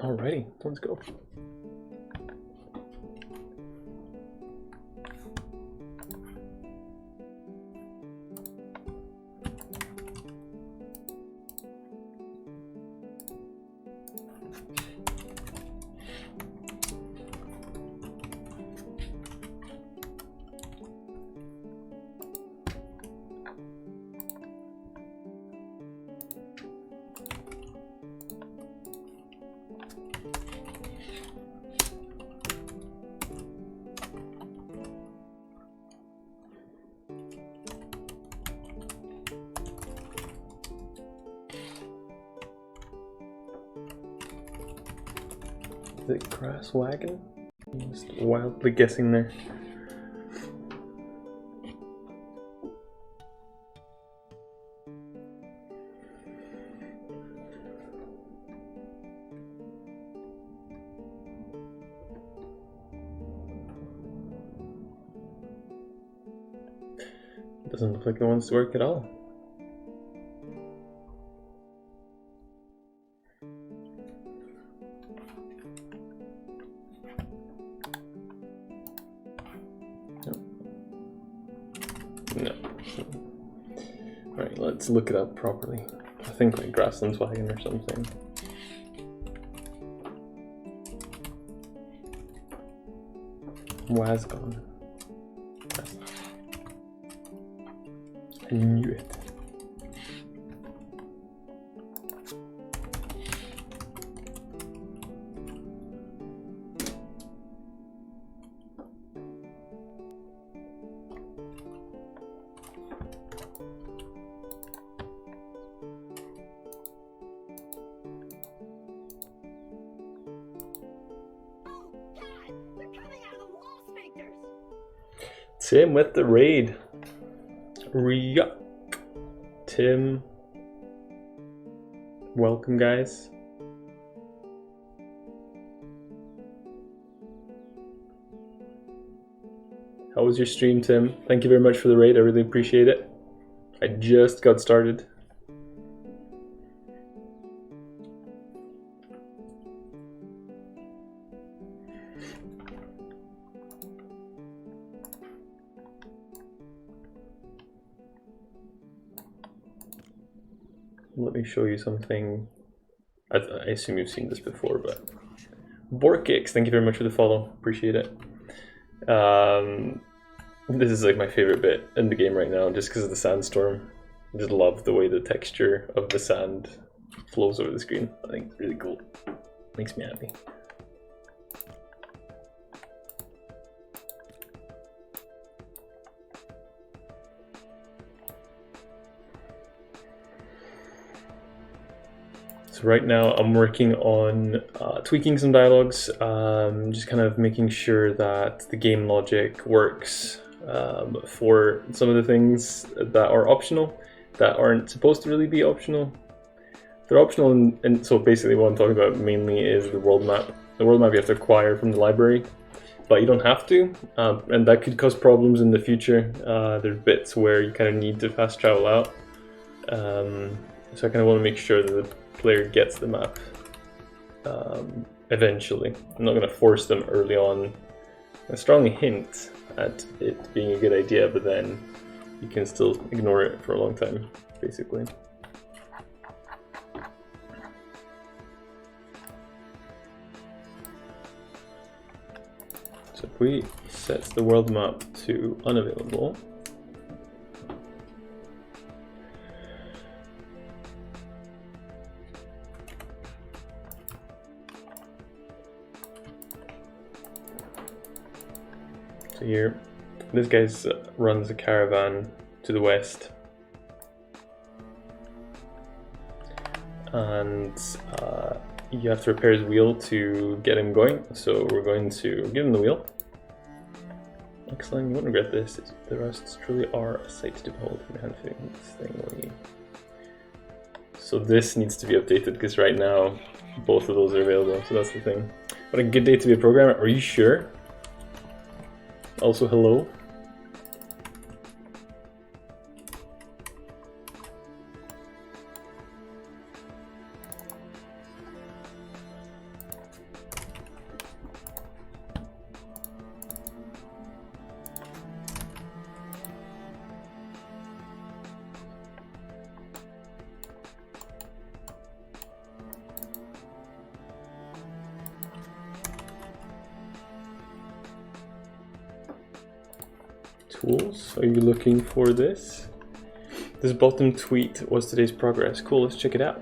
Alrighty, let's go. Is it grass wagon? I'm just wildly guessing there. Doesn't look like it wants to work at all. No. Alright, let's look it up properly. I think like Grasslands Wagon or something. Wasgon. I knew it. Tim with the raid. Yuck. Tim. Welcome, guys. How was your stream, Tim? Thank you very much for the raid. I really appreciate it. I just got started. Let me show you something. I assume you've seen this before, but Borkix, thank you very much for the follow. Appreciate it. This is like my favorite bit in the game right now, just because of the sandstorm. I just love the way the texture of the sand flows over the screen. I think it's really cool. Makes me happy. So right now I'm working on tweaking some dialogues, just kind of making sure that the game logic works for some of the things that are optional, that aren't supposed to really be optional. They're optional, and so basically what I'm talking about mainly is the world map. The world map you have to acquire from the library, but you don't have to, and that could cause problems in the future. There's bits where you kind of need to fast travel out, so I kind of want to make sure that the player gets the map eventually. I'm not going to force them early on. I strongly hint at it being a good idea, but then you can still ignore it for a long time, basically. So if we set the world map to unavailable, so here, this guy runs a caravan to the west, and you have to repair his wheel to get him going. So we're going to give him the wheel. Excellent, you won't regret this. The rusts truly are a sight to behold from your hand fitting this thing. So this needs to be updated because right now both of those are available. So that's the thing. What a good day to be a programmer. Are you sure? Also, hello. tools. Are you looking for this? This bottom tweet was today's progress. Cool, let's check it out.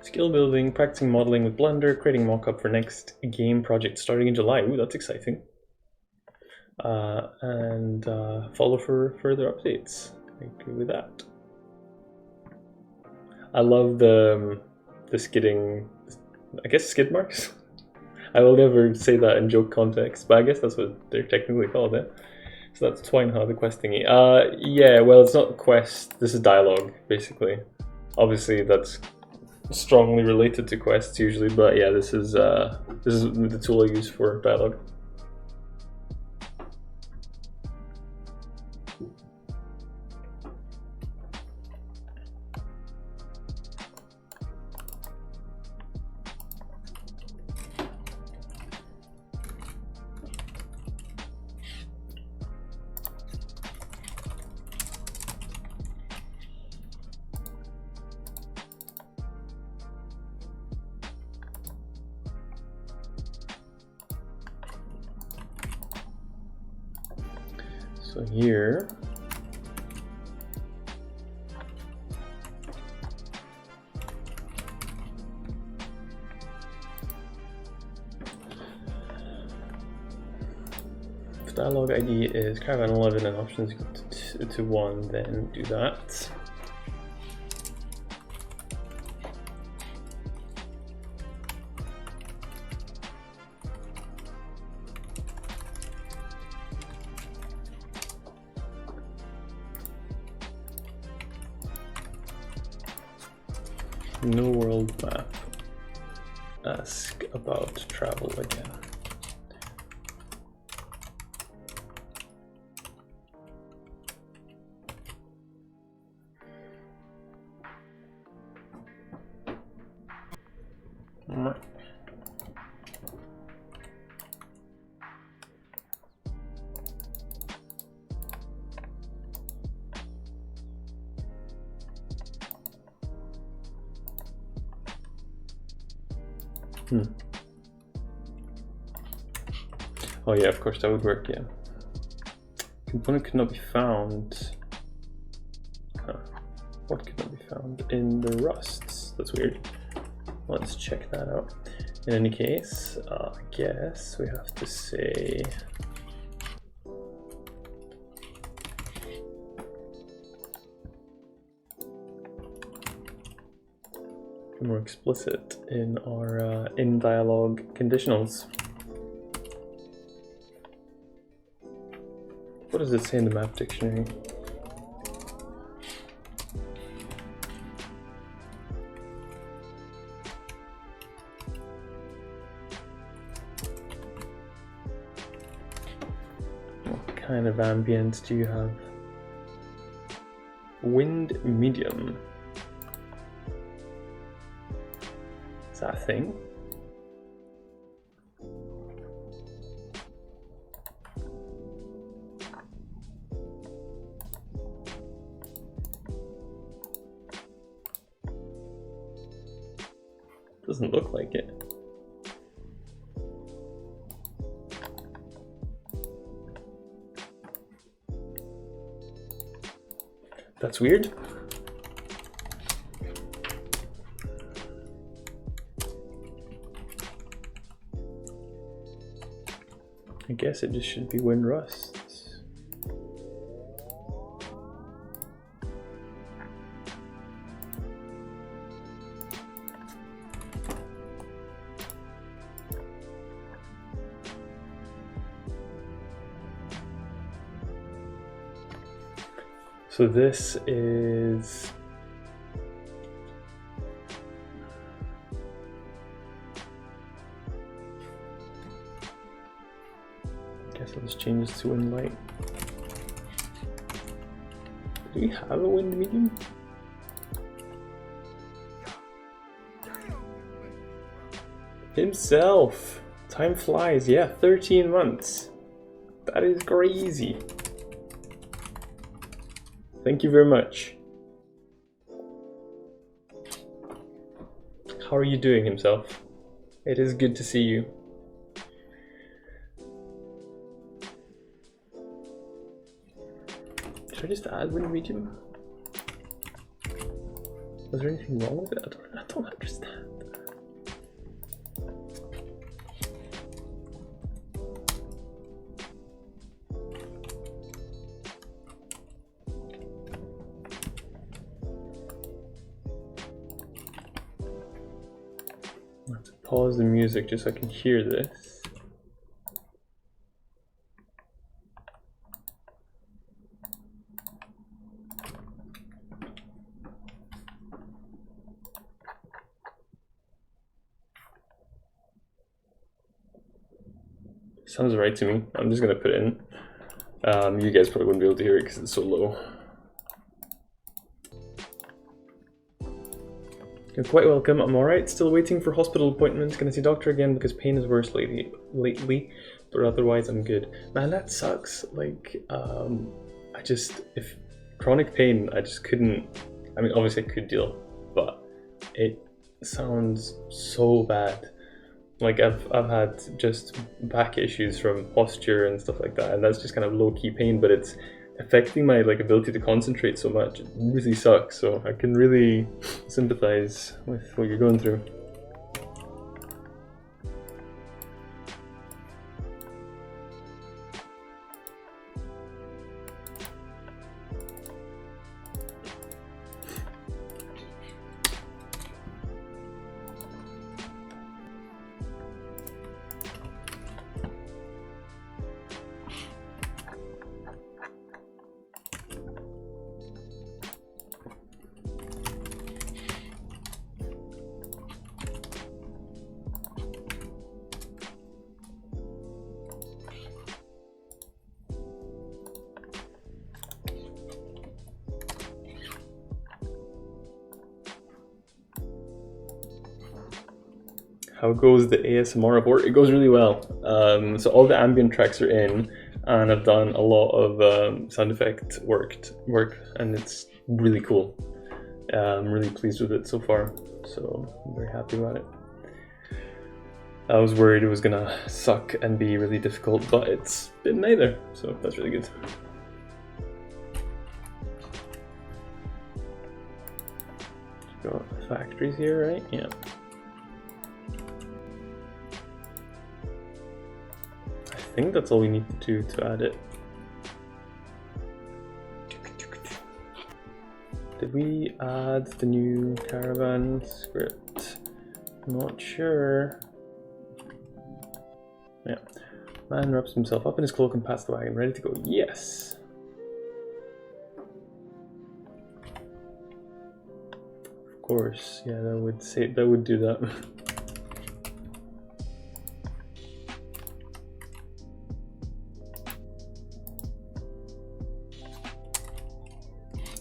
Skill building, practicing modeling with Blender, creating mockup for next game project starting in July. Ooh, that's exciting. And follow for further updates. I agree with that. I love the skidding, I guess skid marks? I will never say that in joke context, but I guess that's what they're technically called, eh? So that's Twinehub, the quest thingy. Yeah, well, it's not quest, this is dialogue, basically. Obviously, that's strongly related to quests usually, but yeah, this is the tool I use for dialogue. So here, if dialogue ID is Caravan 11 and options equal to 1, then do that. No world map. Ask about travel again. Alright. Oh yeah, of course that would work, yeah. Component could not be found. Huh. What could not be found? In the rusts. That's weird. Let's check that out. In any case, I guess we have to say more explicit in our in dialogue conditionals. What does it say in the map dictionary? What kind of ambient do you have? Wind medium. Is that a thing? Doesn't look like it. That's weird. I guess it just should be wind rusts. So this is this changes to wind light. Do we have a wind medium? Himself! Time flies, yeah, 13 months. That is crazy. Thank you very much. How are you doing, himself? It is good to see you. Should I just add Winnie Medium? Was there anything wrong with it? I don't understand. I have to pause the music just so I can hear this. Sounds right to me. I'm just gonna put it in. You guys probably wouldn't be able to hear it because it's so low. You're quite welcome. I'm alright. Still waiting for hospital appointments. Gonna see doctor again because pain is worse lately, but otherwise I'm good. Man, that sucks. Like, if chronic pain, I just couldn't. I mean, obviously I could deal, but it sounds so bad. Like I've had just back issues from posture and stuff like that, and that's just kind of low-key pain, but it's affecting my ability to concentrate so much. It really sucks, so I can really sympathize with what you're going through. How goes the ASMR report? It goes really well. So all the ambient tracks are in, and I've done a lot of sound effect work, and it's really cool. I'm really pleased with it so far, so I'm very happy about it. I was worried it was gonna suck and be really difficult, but it's been neither, so that's really good. Got factories here, right? Yeah. I think that's all we need to do to add it. Did we add the new caravan script? Not sure. Yeah. Man wraps himself up in his cloak and pats the wagon, ready to go. Yes! Of course, yeah, that would do that.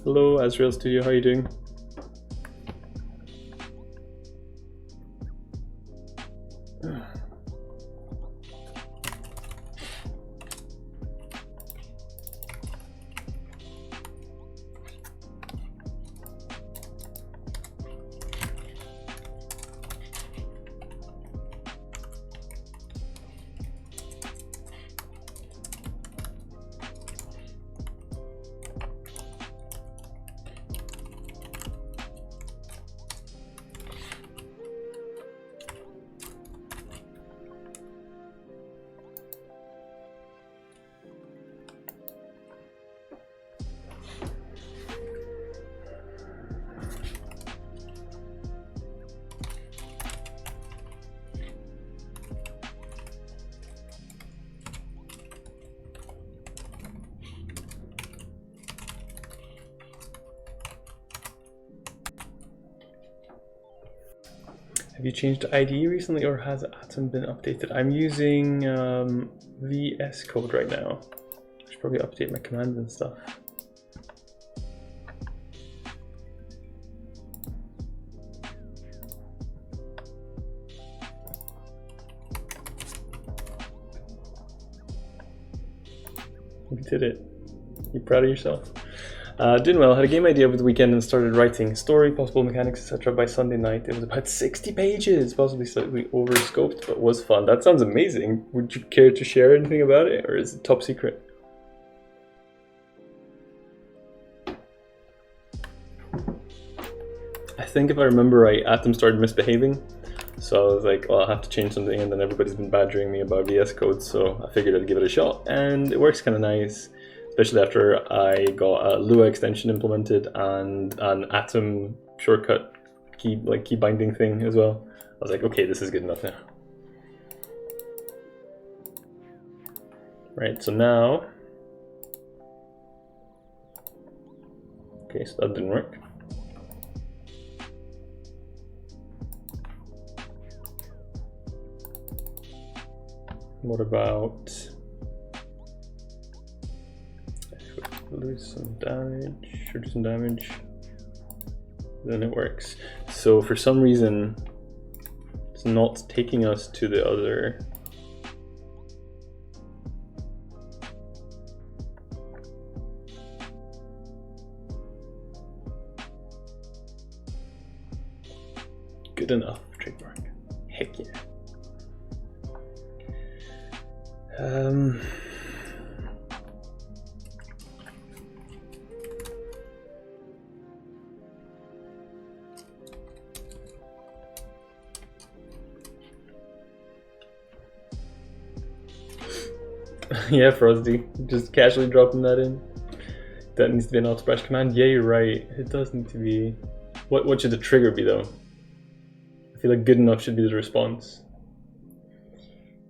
Hello, Azrael Studio, how are you doing? Have you changed IDE recently, or has Atom been updated? I'm using VS Code right now. I should probably update my commands and stuff. You did it. You proud of yourself? Doing well. Had a game idea over the weekend and started writing story, possible mechanics, etc. By Sunday night. It was about 60 pages, possibly slightly over-scoped, but was fun. That sounds amazing. Would you care to share anything about it, or is it top secret? I think if I remember right, Atom started misbehaving. So I was like, well, I'll have to change something, and then everybody's been badgering me about VS Code, so I figured I'd give it a shot, and it works kind of nice, especially after I got a Lua extension implemented and an Atom shortcut key binding thing as well. I was like, okay, this is good enough now. Right, so now, okay, so that didn't work. What about lose some damage or do some damage? Then it works. So for some reason, it's not taking us to the other. Good enough, trademark. Heck yeah. Yeah, Frosty, just casually dropping that in. That needs to be an auto-brush command. Yeah, you're right. It does need to be. What should the trigger be though? I feel like good enough should be the response.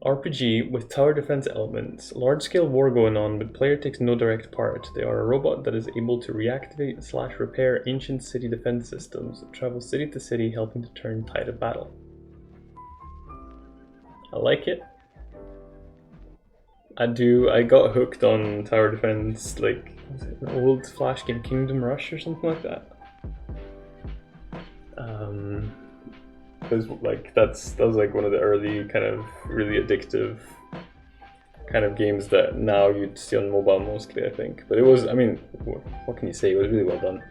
RPG with tower defense elements. Large-scale war going on, but player takes no direct part. They are a robot that is able to reactivate / repair ancient city defense systems. Travel city to city, helping to turn tide of battle. I like it. I got hooked on tower defense, like, was it an old Flash game, Kingdom Rush or something like that? Because like that was like one of the early kind of really addictive kind of games that now you'd see on mobile mostly, I think. But it was, I mean, what can you say? It was really well done.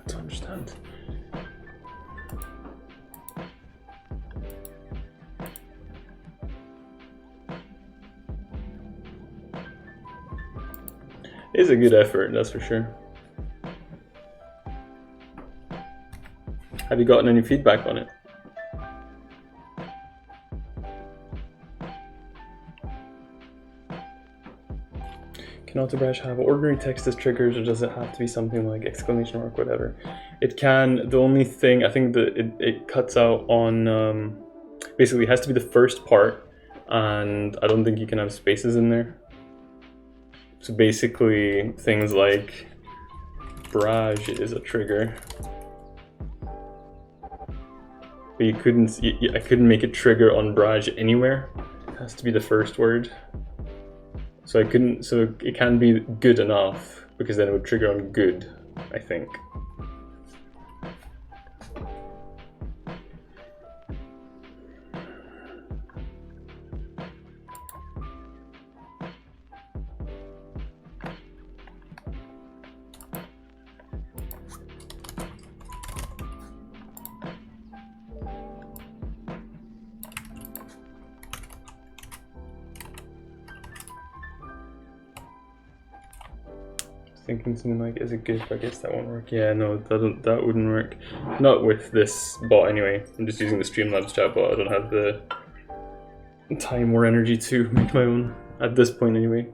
To understand. It's a good effort, that's for sure. Have you gotten any feedback on it? Can Autobrush have ordinary text as triggers, or does it have to be something like exclamation mark, whatever? It can. The only thing, I think that it cuts out on, basically it has to be the first part, and I don't think you can have spaces in there. So basically things like barrage is a trigger. But you couldn't, I couldn't make it trigger on barrage anywhere. It has to be the first word. So I couldn't, so it can be good enough, because then it would trigger on good, I think. Thinking something like, is it good? But I guess that won't work. Yeah, no, that wouldn't work. Not with this bot anyway. I'm just using the Streamlabs chatbot. I don't have the time or energy to make my own at this point anyway.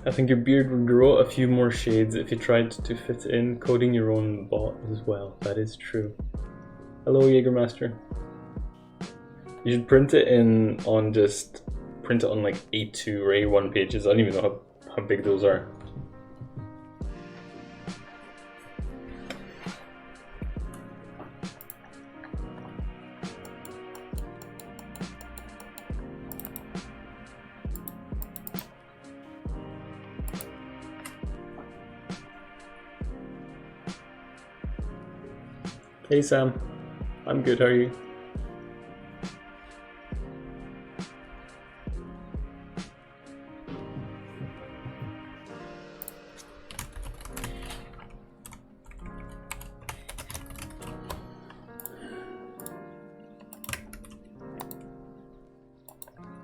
I think your beard would grow a few more shades if you tried to fit in coding your own bot as well. That is true. Hello, Jägermaster. You should print it on like A2 or A1 pages. I don't even know how big those are. Hey Sam, I'm good, how are you?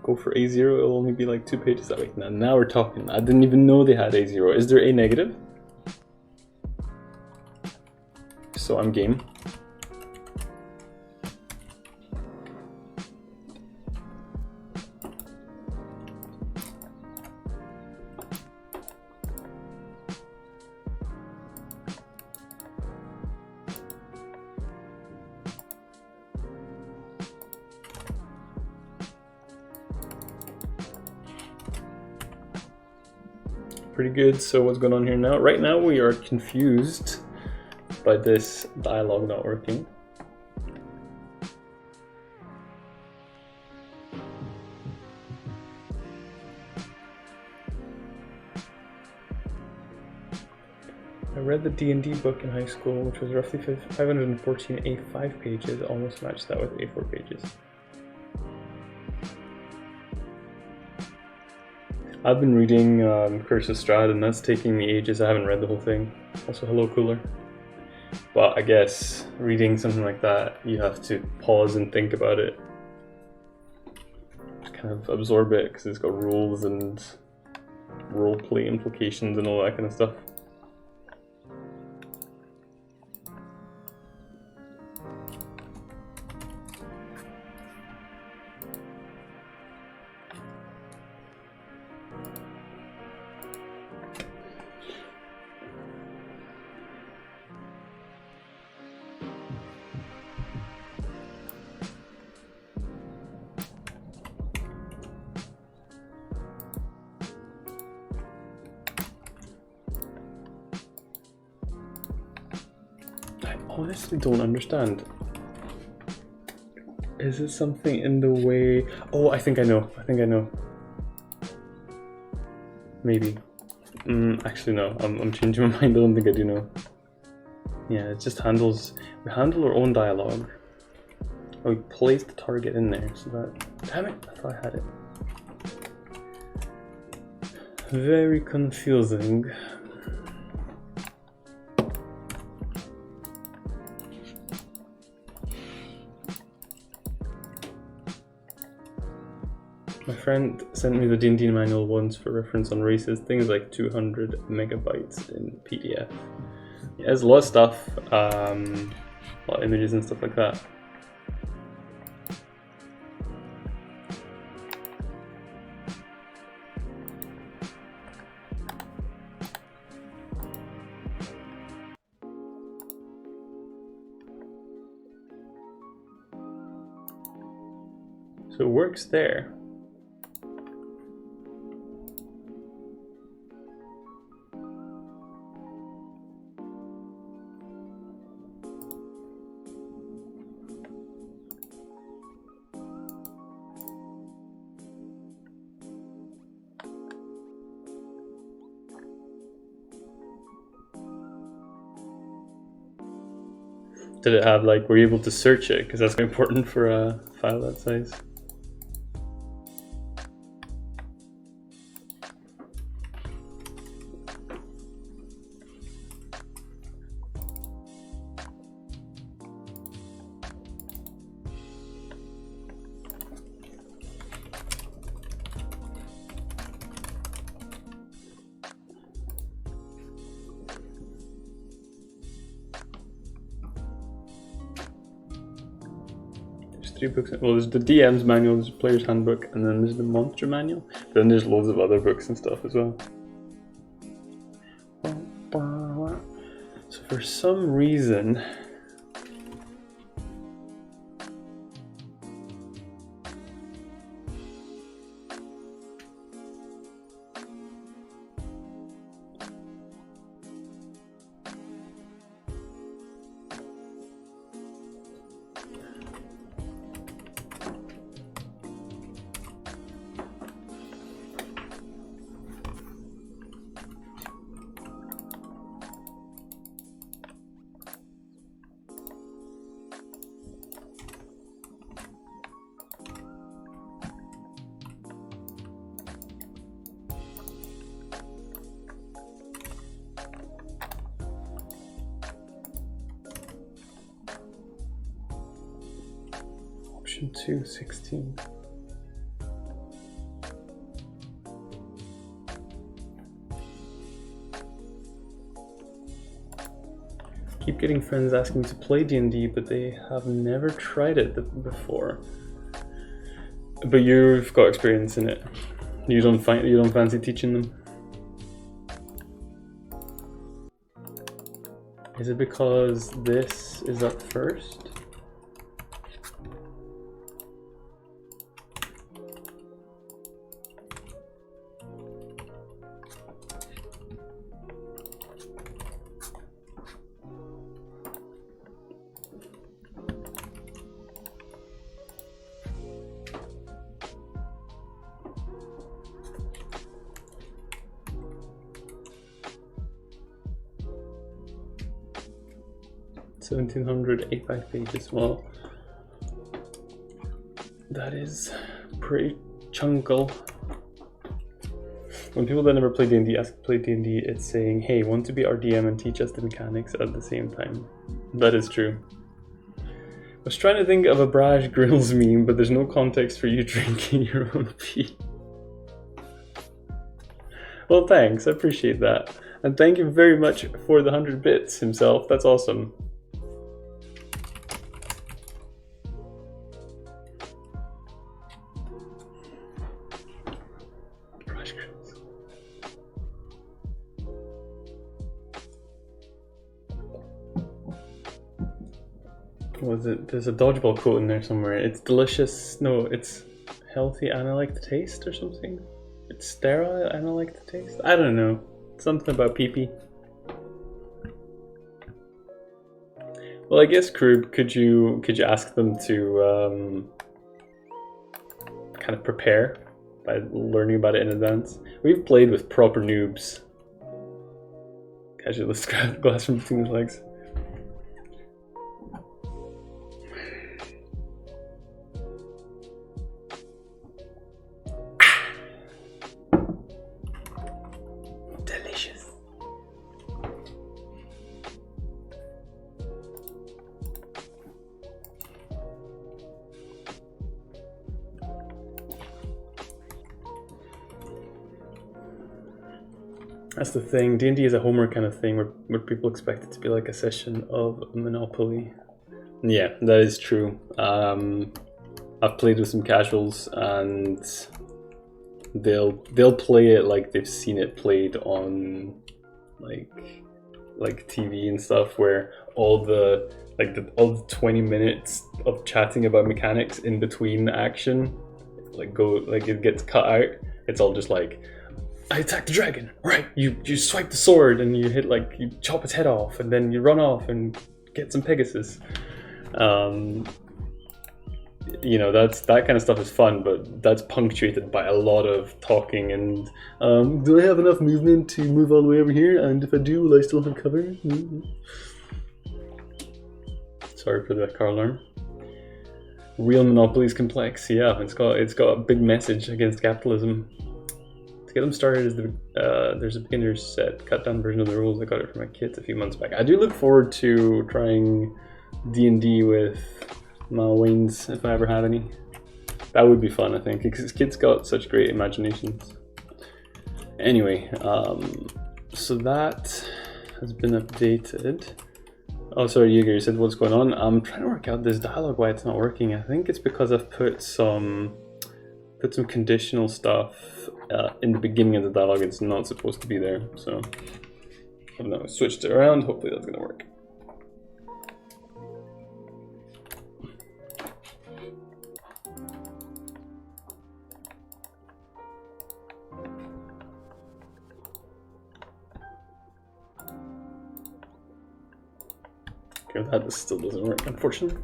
Go for A0, it'll only be like 2 pages that week. Now we're talking. I didn't even know they had A0. Is there A negative? So I'm game. Pretty good. So what's going on here now? Right now we are confused by this dialogue not working. I read the D&D book in high school, which was roughly 514 A5 pages, almost matched that with A4 pages. I've been reading Curse of Strahd, and that's taking me ages. I haven't read the whole thing. Also, hello, Cooler. But I guess reading something like that, you have to pause and think about it. Just kind of absorb it, because it's got rules and roleplay implications and all that kind of stuff. I honestly don't understand. Is it something in the way? Oh, I think I know. Maybe. Actually, no. I'm changing my mind. I don't think I do know. Yeah, it just handles. We handle our own dialogue. Oh, we place the target in there, so that. Damn it! I thought I had it. Very confusing. My friend sent me the D&D manual once for reference on races. Things like 200 megabytes in PDF. Yeah, there's a lot of stuff, a lot of images and stuff like that. So it works there. Did it have, like, were you able to search it? Because that's important for a file that size. Three books. Well, there's the DM's manual, there's the player's handbook, and then there's the monster manual. But then there's loads of other books and stuff as well. for some reason, option 216. Keep getting friends asking to play D&D, but they have never tried it before. But you've got experience in it. You don't fancy teaching them? Is it because this is up first? $1,700, 85 pages. Well, that is pretty chunkle. When people that never play D&D ask to play D&D, it's saying, hey, want to be our DM and teach us the mechanics at the same time. That is true. I was trying to think of a Braj Grills meme, but there's no context for you drinking your own pee. Well, thanks, I appreciate that. And thank you very much for the 100 bits himself, that's awesome. Was it? There's a dodgeball quote in there somewhere. It's delicious. No, it's healthy and I like the taste or something. It's sterile and I like the taste. I don't know. Something about pee-pee. Well, I guess, Krug, could you ask them to kind of prepare by learning about it in advance? We've played with proper noobs. Casualist glass from between his legs. Delicious. That's the thing. D&D is a homework kind of thing where people expect it to be like a session of Monopoly. Yeah, that is true. I've played with some casuals and they'll play it like they've seen it played on like TV and stuff, where all the 20 minutes of chatting about mechanics in between action it gets cut out. It's all just like, I attack the dragon, right? You swipe the sword and you hit you chop its head off and then you run off and get some Pegasus. You know, that kind of stuff is fun, but that's punctuated by a lot of talking and do I have enough movement to move all the way over here? And if I do, will I still have cover? Mm-hmm. Sorry for the car alarm. Real Monopoly is complex. Yeah, it's got a big message against capitalism. To get them started, there's a beginner's set, cut down version of the rules. I got it for my kids a few months back. I do look forward to trying D&D with my Waynes if I ever have any. That would be fun, I think, because kids got such great imaginations. Anyway, so that has been updated. Oh, sorry, Jaeger, you said what's going on? I'm trying to work out this dialogue, why it's not working. I think it's because I've put some conditional stuff in the beginning of the dialogue. It's not supposed to be there, so I've now switched it around, hopefully that's gonna work. Okay, that still doesn't work, unfortunately.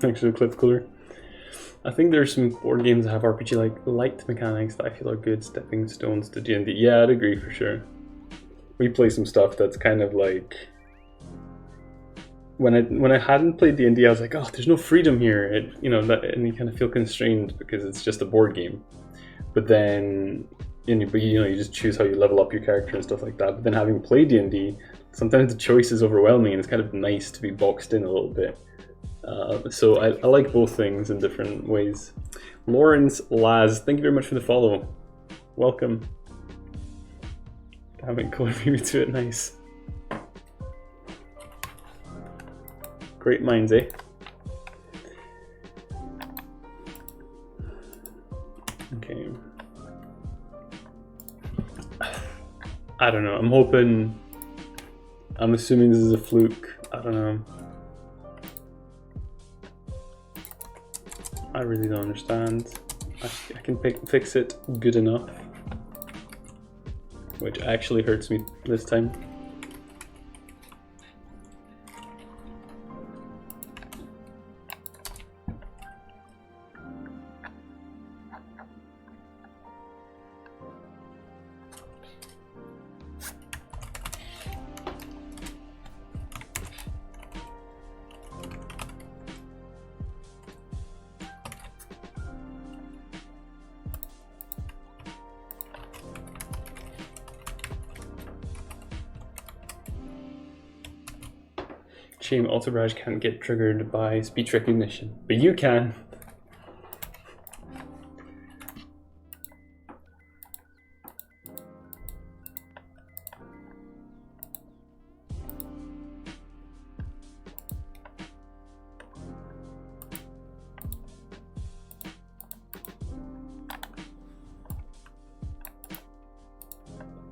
Thanks for the clip, Cooler. I think there's some board games that have RPG like light mechanics that I feel are good stepping stones to D&D. Yeah, I'd agree for sure. We play some stuff that's kind of like when I hadn't played D&D, I was like, oh, there's no freedom here. And you kind of feel constrained because it's just a board game. But then you just choose how you level up your character and stuff like that. But then having played D&D, sometimes the choice is overwhelming, and it's kind of nice to be boxed in a little bit. So I like both things in different ways. Lawrence Laz, thank you very much for the follow. Welcome. Damn it, Cooler beat me to it, nice. Great minds, eh? Okay. I don't know, I'm assuming this is a fluke. I don't know. I really don't understand. I can fix it good enough. Which actually hurts me this time. Shame Alter Barrage can't get triggered by speech recognition, but you can.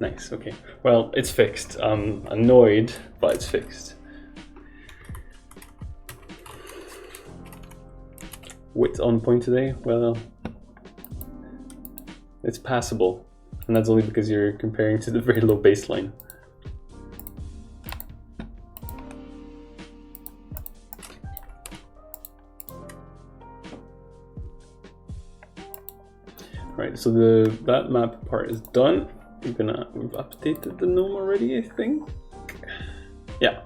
Nice, okay. Well, it's fixed. I'm annoyed, but it's fixed. Wit on point today? Well, it's passable, and that's only because you're comparing to the very low baseline. Right, so that map part is done. We've updated the gnome already, I think. Yeah.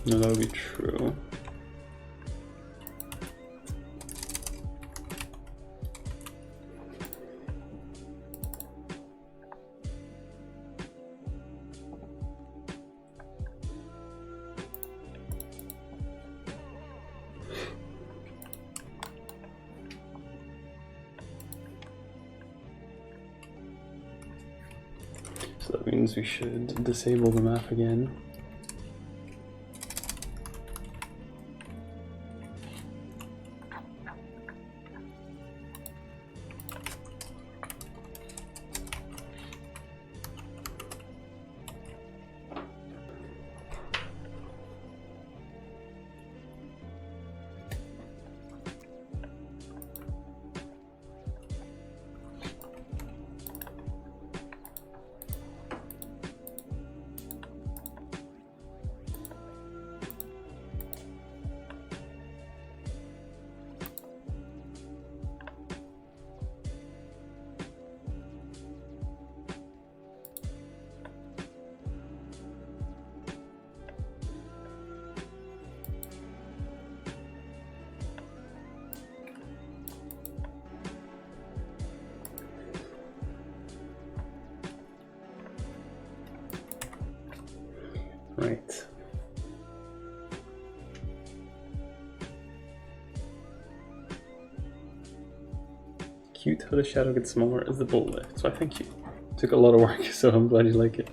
No, that would be true. So that means we should disable the map again. where the shadow gets smaller as the bolt lifts. So I think you took a lot of work, so I'm glad you like it.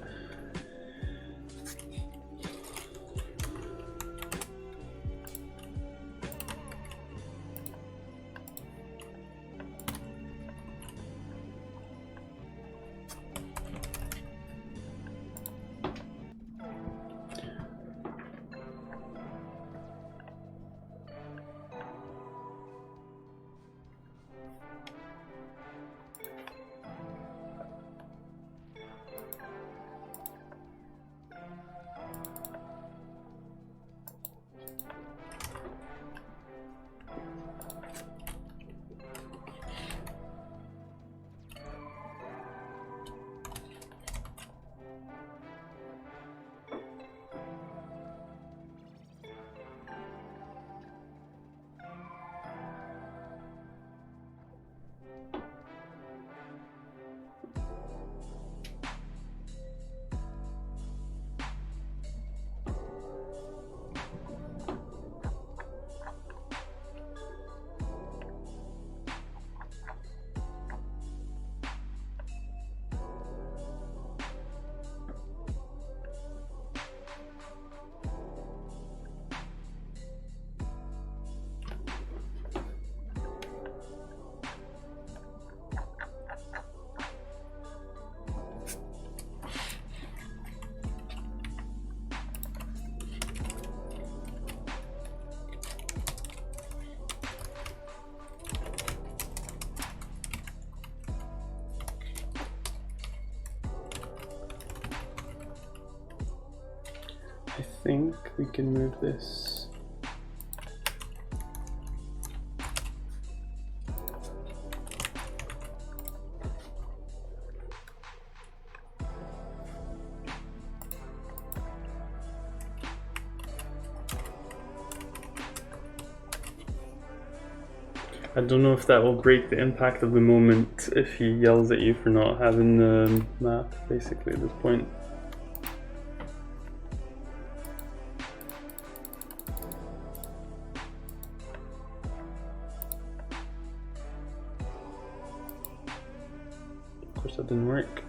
I think we can move this. I don't know if that will break the impact of the moment if he yells at you for not having the map, basically, at this point. Of course, that didn't work.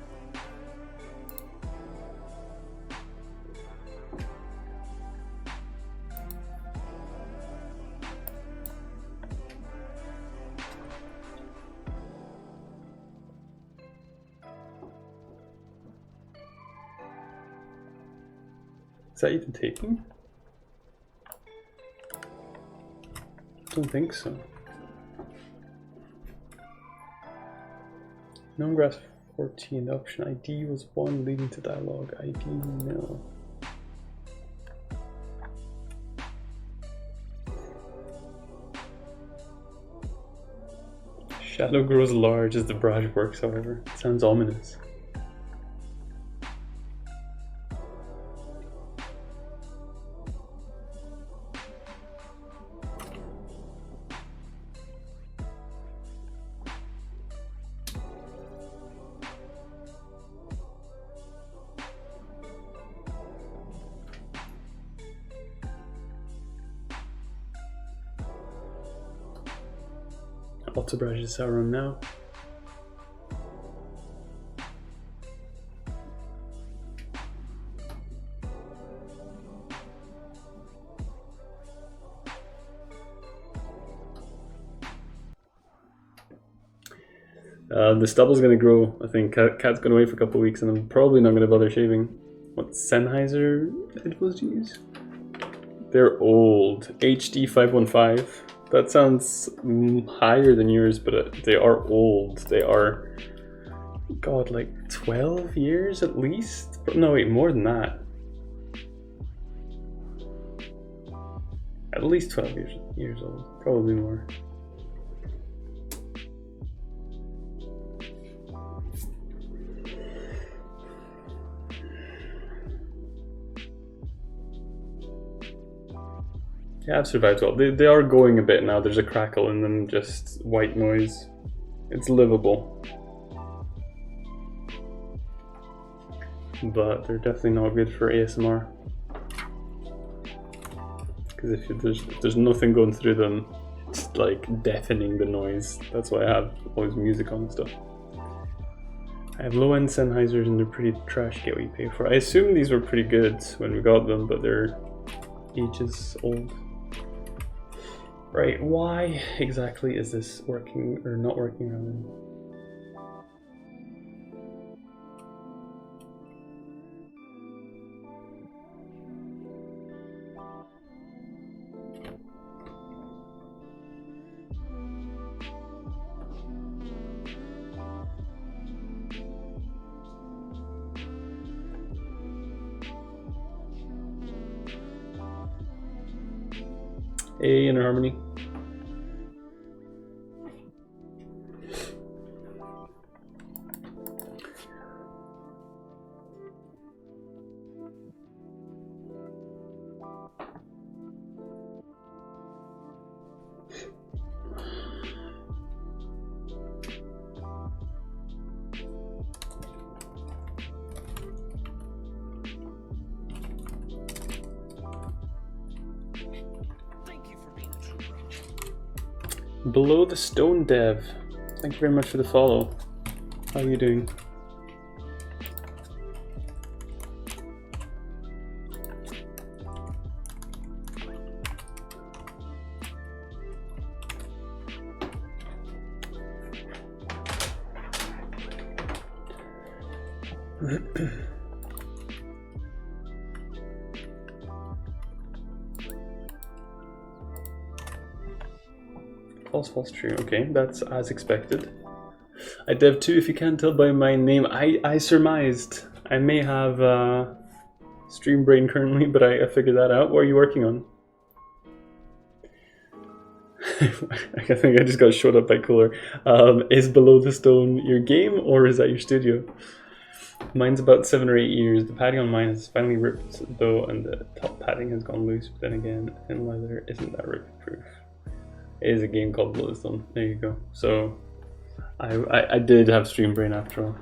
Is that even taking? Don't think so. Known graphs 14, the option ID was 1 leading to dialogue. ID no. Shadow grows large as the barrage works, however. It sounds ominous. Alta Barrage is Sauron now. The stubble's going to grow. I think Cat's going away for a couple of weeks, and I'm probably not going to bother shaving. What Sennheiser headphones do you use? They're old. HD 515. That sounds higher than yours, but they are old. They are, God, like 12 years at least? No, wait, more than that. At least 12 years old, probably more. Yeah, I've survived well. They are going a bit now. There's a crackle in them, just white noise. It's livable. But they're definitely not good for ASMR. Because if there's nothing going through them, just like deafening the noise. That's why I have always music on and stuff. I have low-end Sennheisers and they're pretty trash. Get what you pay for. I assume these were pretty good when we got them, but they're ages old. Right, why exactly is this working or not working rather? A inner harmony. Below the Stone Dev, thank you very much for the follow. How are you doing? False, true. Okay, that's as expected. I dev too, if you can't tell by my name. I surmised. I may have Stream Brain currently, but I figured that out. What are you working on? I think I just got showed up by Cooler. Is Below the Stone your game, or is that your studio? Mine's about 7 or 8 years. The padding on mine has finally ripped though, and the top padding has gone loose. But then again, thin leather isn't that rip proof. It is a game called Below the Stone. There you go. So I did have Stream Brain after all.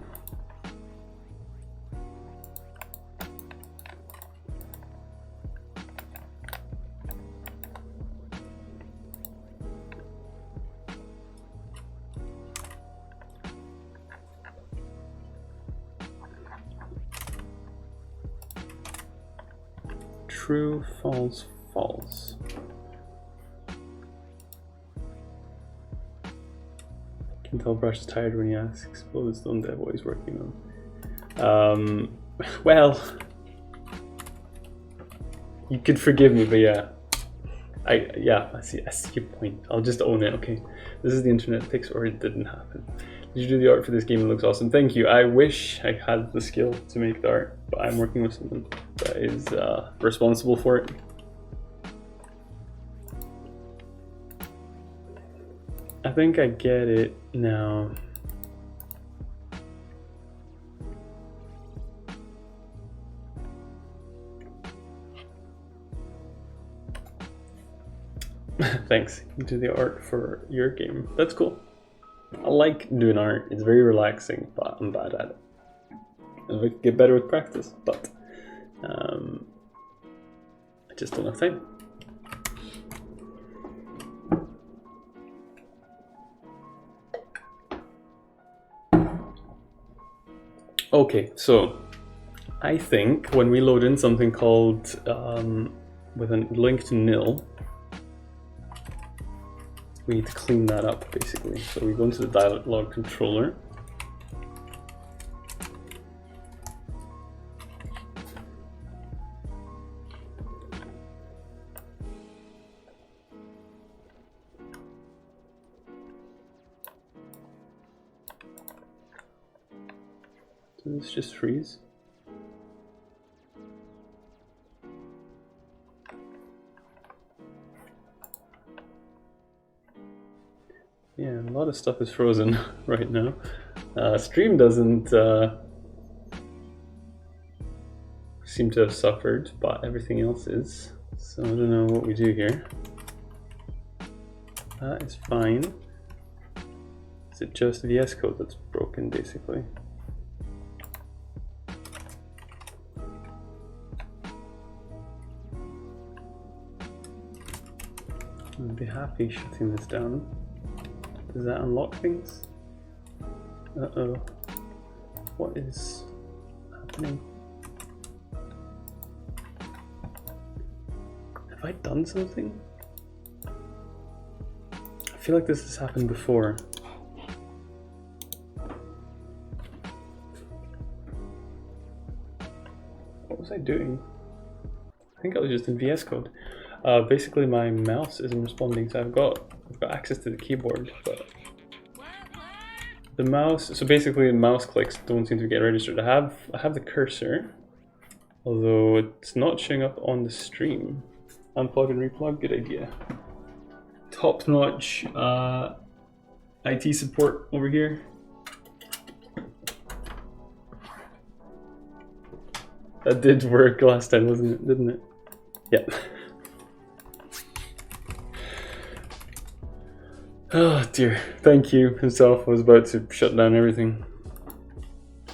True, false, false. Can tell Brush is tired when he asks. Below the Stone Dev, what he's working on. Well, you could forgive me, but yeah. I see your point. I'll just own it, okay. This is the internet fix, or it didn't happen. Did you do the art for this game? It looks awesome. Thank you. I wish I had the skill to make the art, but I'm working with someone that is responsible for it. I think I get it now. Thanks. You do the art for your game. That's cool. I like doing art. It's very relaxing, but I'm bad at it. I could get better with practice, but I just don't have time. Okay, so I think when we load in something called with a link to nil, we need to clean that up basically. So we go into the dialog controller. Did this just freeze? Yeah, a lot of stuff is frozen right now. Stream doesn't seem to have suffered, but everything else is. So I don't know what we do here. That is fine. Is it just VS Code that's broken, basically? would be happy shutting this down. Does that unlock things? Uh-oh. What is happening? Have I done something? I feel like this has happened before. What was I doing? I think I was just in VS Code. Basically my mouse isn't responding, so I've got access to the keyboard, but the mouse, so basically mouse clicks don't seem to get registered. I have the cursor, although it's not showing up on the stream. Unplug and replug, good idea. Top-notch IT support over here. That did work last time, didn't it? Yep. Oh dear, thank you himself. I was about to shut down everything.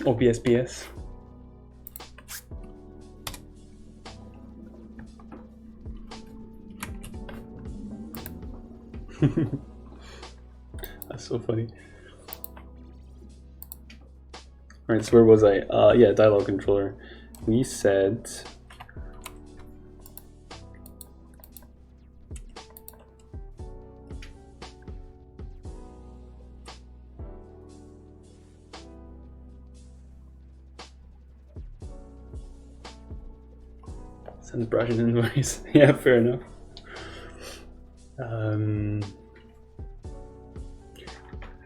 OBSBS. That's so funny. Alright, so where was I? Yeah, dialogue controller. We said send Brian an invoice. Yeah, fair enough.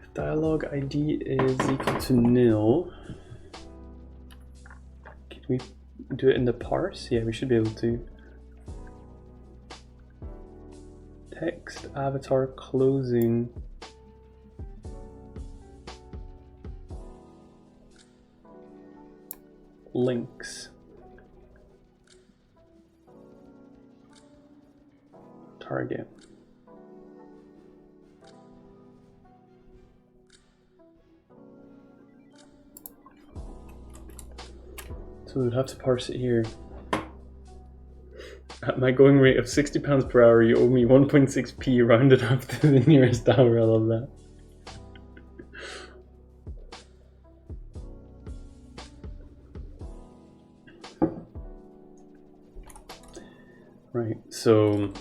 If dialogue ID is equal to nil, can we do it in the parse? Yeah, we should be able to. Text avatar closing. Links. Target. So we'd have to parse it here. At my going rate of £60 per hour, you owe me 1.6p rounded up to the nearest hour. I love that. Right, so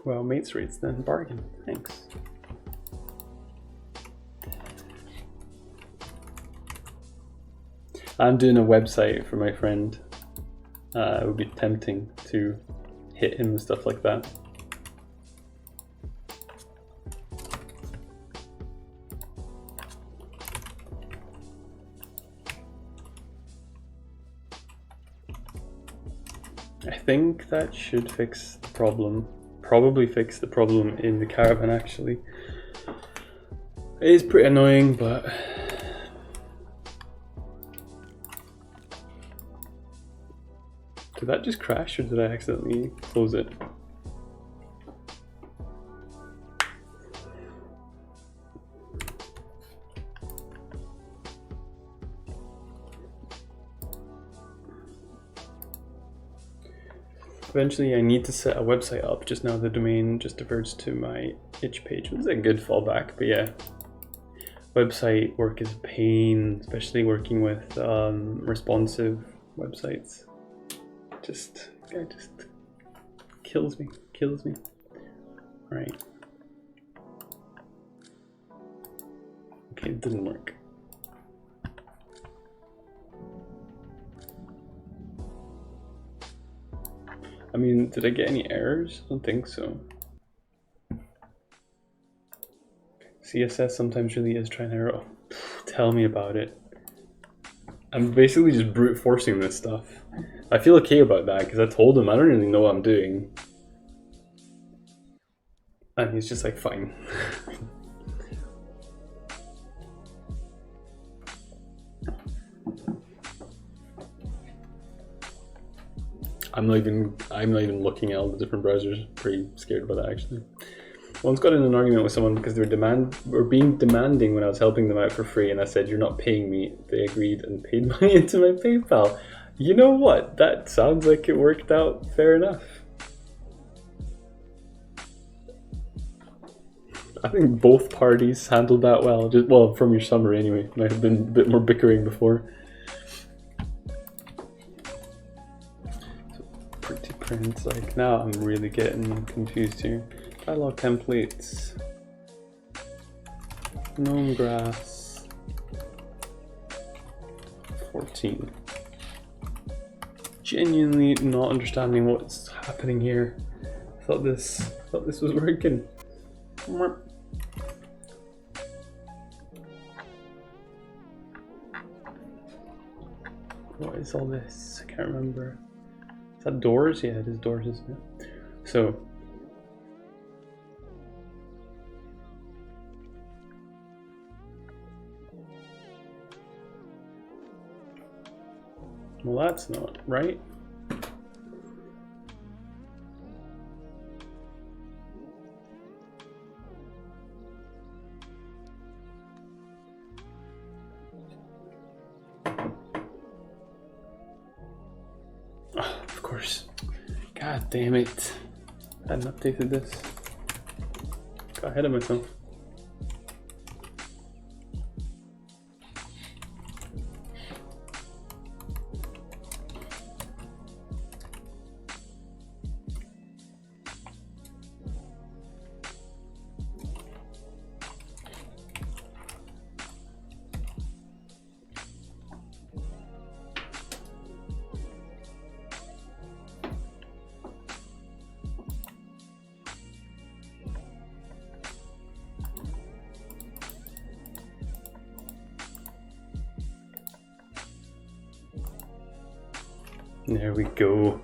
well, mates rates then, bargain, thanks. I'm doing a website for my friend. It would be tempting to hit him with stuff like that. I think that should fix the problem. Probably fix the problem in the caravan actually. It is pretty annoying, but did that just crash or did I accidentally close it? Eventually I need to set a website up. Just now the domain just diverts to my itch page, which is a good fallback, but yeah. Website work is a pain, especially working with responsive websites. It just kills me. Right. Okay, it didn't work. I mean, did I get any errors? I don't think so. CSS sometimes really is trying to error. Tell me about it. I'm basically just brute forcing this stuff. I feel okay about that because I told him I don't really know what I'm doing. And he's just like, fine. I'm not even looking at all the different browsers. Pretty scared about that actually. Once got in an argument with someone because they were being demanding when I was helping them out for free, and I said, "You're not paying me." They agreed and paid money into my PayPal. You know what? That sounds like it worked out fair enough. I think both parties handled that well. Well, from your summary anyway. Might have been a bit more bickering before. So, pretty prints, like now I'm really getting confused here. Dialog templates. Gnome grass. 14. Genuinely not understanding what's happening here. I thought this was working. What is all this? I can't remember. Is that doors? Yeah, it is doors, isn't it? So. Well, that's not right. Of course. God damn it. I hadn't updated this. Got ahead of myself. There we go.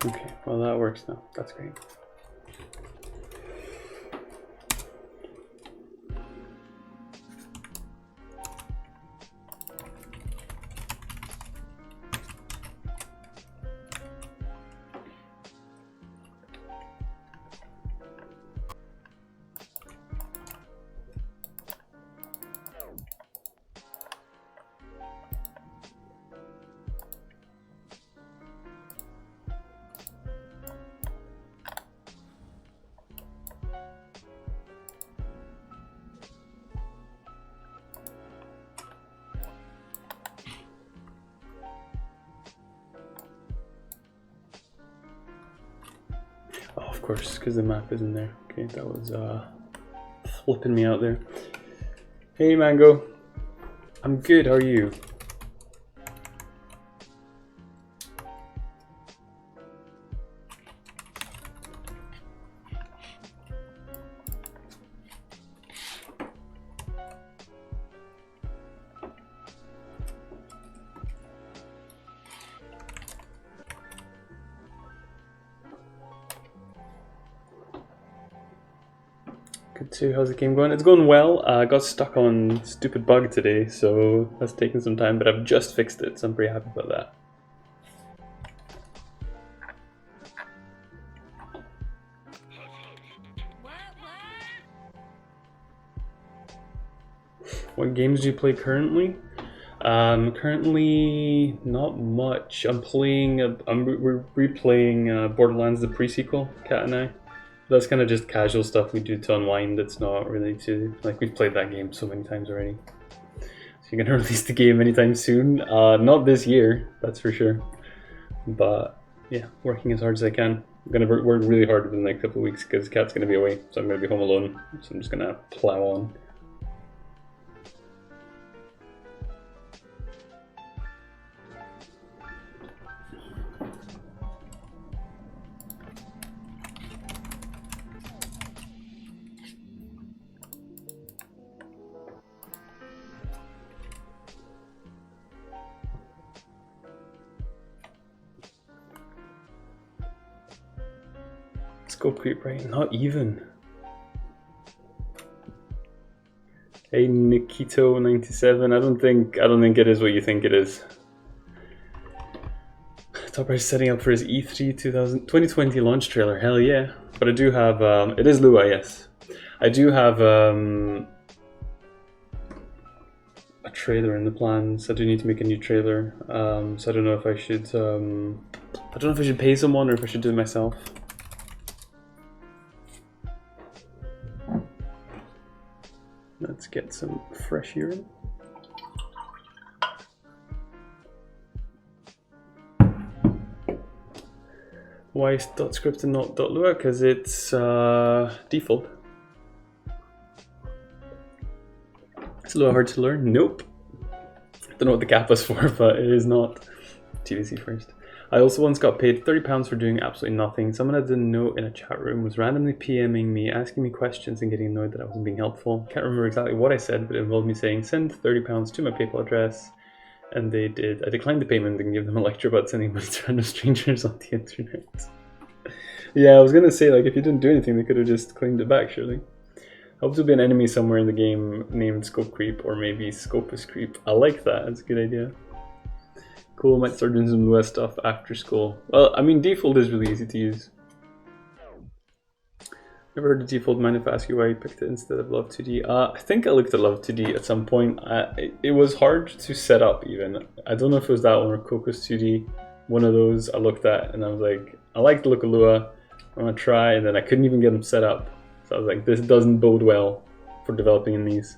Okay, well that works now. That's great. Oh, of course, because the map isn't there. Okay, that was flipping me out there. Hey, Mango. I'm good, how are you? Good too. How's the game going? It's going well. I got stuck on stupid bug today, so that's taken some time, but I've just fixed it, so I'm pretty happy about that. What games do you play currently? Currently, not much. I'm playing. We're replaying Borderlands, the pre-sequel, Kat and I. That's kind of just casual stuff we do to unwind. It's not really to, like, we've played that game so many times already. So you're gonna release the game anytime soon. Not this year, that's for sure. But yeah, working as hard as I can. I'm gonna work really hard within the next couple of weeks because Kat's gonna be away, so I'm gonna be home alone. So I'm just gonna plow on. Scope creep, right? Not even. Hey Nikito97, I don't think it is what you think it is. Topper is setting up for his E3 2020 launch trailer. Hell yeah! But I do have it is Lua, yes. I do have a trailer in the plans. I do need to make a new trailer. So I don't know if I should pay someone or if I should do it myself. Let's get some fresh urine. Why is .script and not .lua? Because it's default. Is Lua hard to learn? Nope. Don't know what the cap was for, but it is not. TBC first. I also once got paid £30 for doing absolutely nothing. Someone I didn't know in a chat room was randomly PMing me, asking me questions and getting annoyed that I wasn't being helpful. Can't remember exactly what I said, but it involved me saying, send £30 to my PayPal address. And they did. I declined the payment and gave them a lecture about sending money to random strangers on the internet. Yeah, I was gonna say, like, if you didn't do anything, they could have just claimed it back, surely. I hope there'll be an enemy somewhere in the game named Scope Creep, or maybe Scopus Creep. I like that, that's a good idea. Cool, might start doing some Lua stuff after school. Well, I mean, default is really easy to use. Never heard of default. Mind if I ask you why you picked it instead of Love 2D? I think I looked at Love 2D at some point. It was hard to set up even. I don't know if it was that one or Cocos 2D. One of those I looked at and I was like, I like the look of Lua. I'm gonna try, and then I couldn't even get them set up. So I was like, this doesn't bode well for developing in these.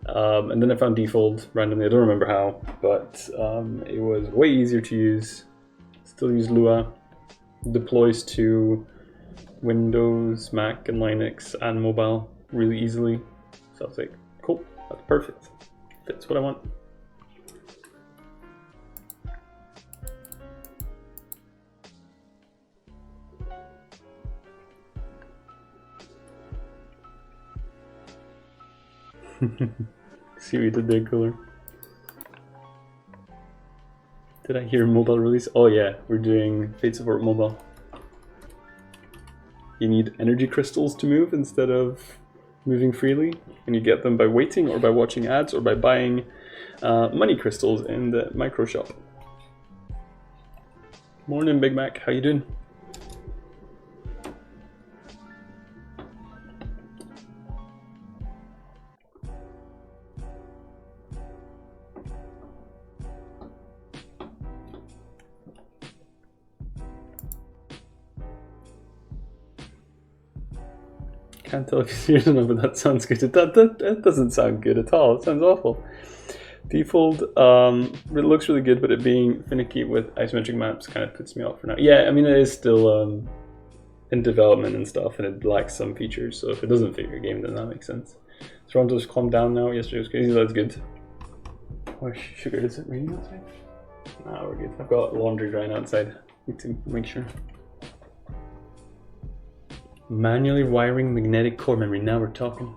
And then I found default randomly. I don't remember how, but it was way easier to use. Still use Lua. Deploys to Windows, Mac, and Linux, and mobile really easily. So I was like, cool, that's perfect. Fits what I want. See what you did there, Cooler. Did I hear mobile release? Oh yeah, we're doing Fate Support Mobile. You need energy crystals to move instead of moving freely, and you get them by waiting or by watching ads or by buying money crystals in the micro shop. Morning, Big Mac. How you doing? Can't tell if you're serious or not, but that sounds good. That doesn't sound good at all. It sounds awful. Default, it looks really good, but it being finicky with isometric maps kind of puts me off for now. Yeah, I mean, it is still in development and stuff, and it lacks some features, so if it doesn't fit your game, then that makes sense. Toronto's calmed down now. Yesterday was crazy, that's good. Oh, sugar, is it raining outside? Nah, we're good. I've got laundry drying outside. Need to make sure. Manually wiring magnetic core memory. Now we're talking.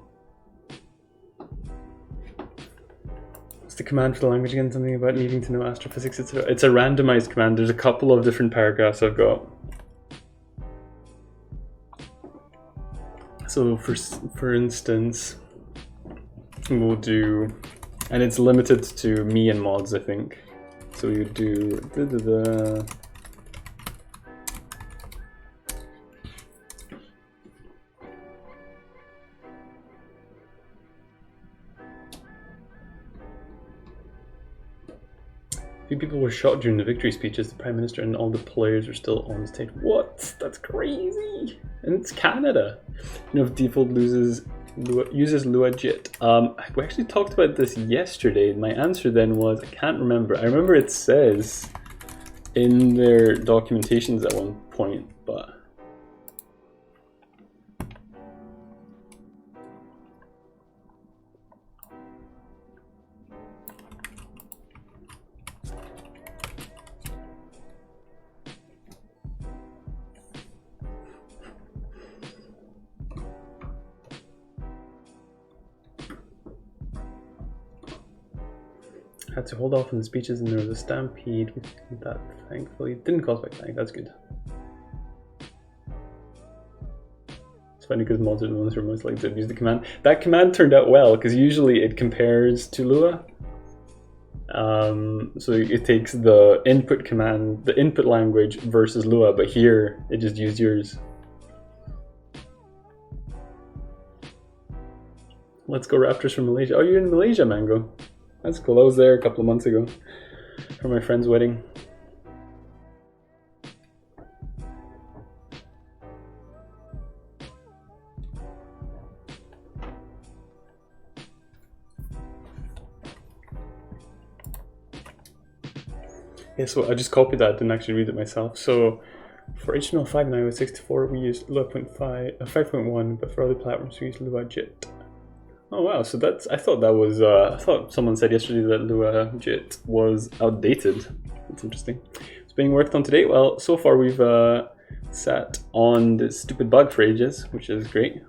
What's the command for the language again? Something about needing to know astrophysics, etc. It's a randomized command. There's a couple of different paragraphs I've got. So for instance, we'll do, and it's limited to me and mods, I think. So you do few people were shot during the victory speeches. The Prime Minister and all the players were still on stage. What? That's crazy. And it's Canada. You know, if default uses Lua JIT. We actually talked about this yesterday. My answer then was, I can't remember. I remember it says in their documentations at one point, but had to hold off on the speeches, and there was a stampede that thankfully didn't cause by panic. That's good. funny because mods are the ones who are most likely to abuse the command. That command turned out well because usually it compares to Lua. So it takes the input command, the input language versus Lua, but here it just used yours. Let's go Raptors from Malaysia. Oh, you're in Malaysia, Mango. That's cool. I was there a couple of months ago for my friend's wedding. Yeah, so I just copied that, didn't actually read it myself. So for HTML5 and iOS 64, we use Lua 5.1, but for other platforms, we use Lua JIT. Oh wow, so that's, I thought that was, I thought someone said yesterday that Lua JIT was outdated. That's interesting. It's being worked on today. Well, so far we've sat on this stupid bug for ages, which is great.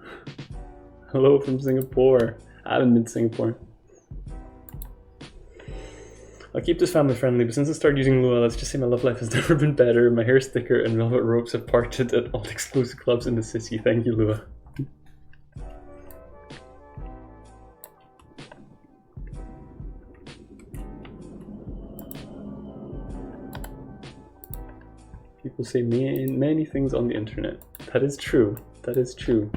Hello from Singapore. I haven't been to Singapore. I'll keep this family friendly, but since I started using Lua, let's just say my love life has never been better. My hair is thicker and velvet ropes have parted at all exclusive clubs in the city. Thank you, Lua. People say many things on the internet. That is true. That is true.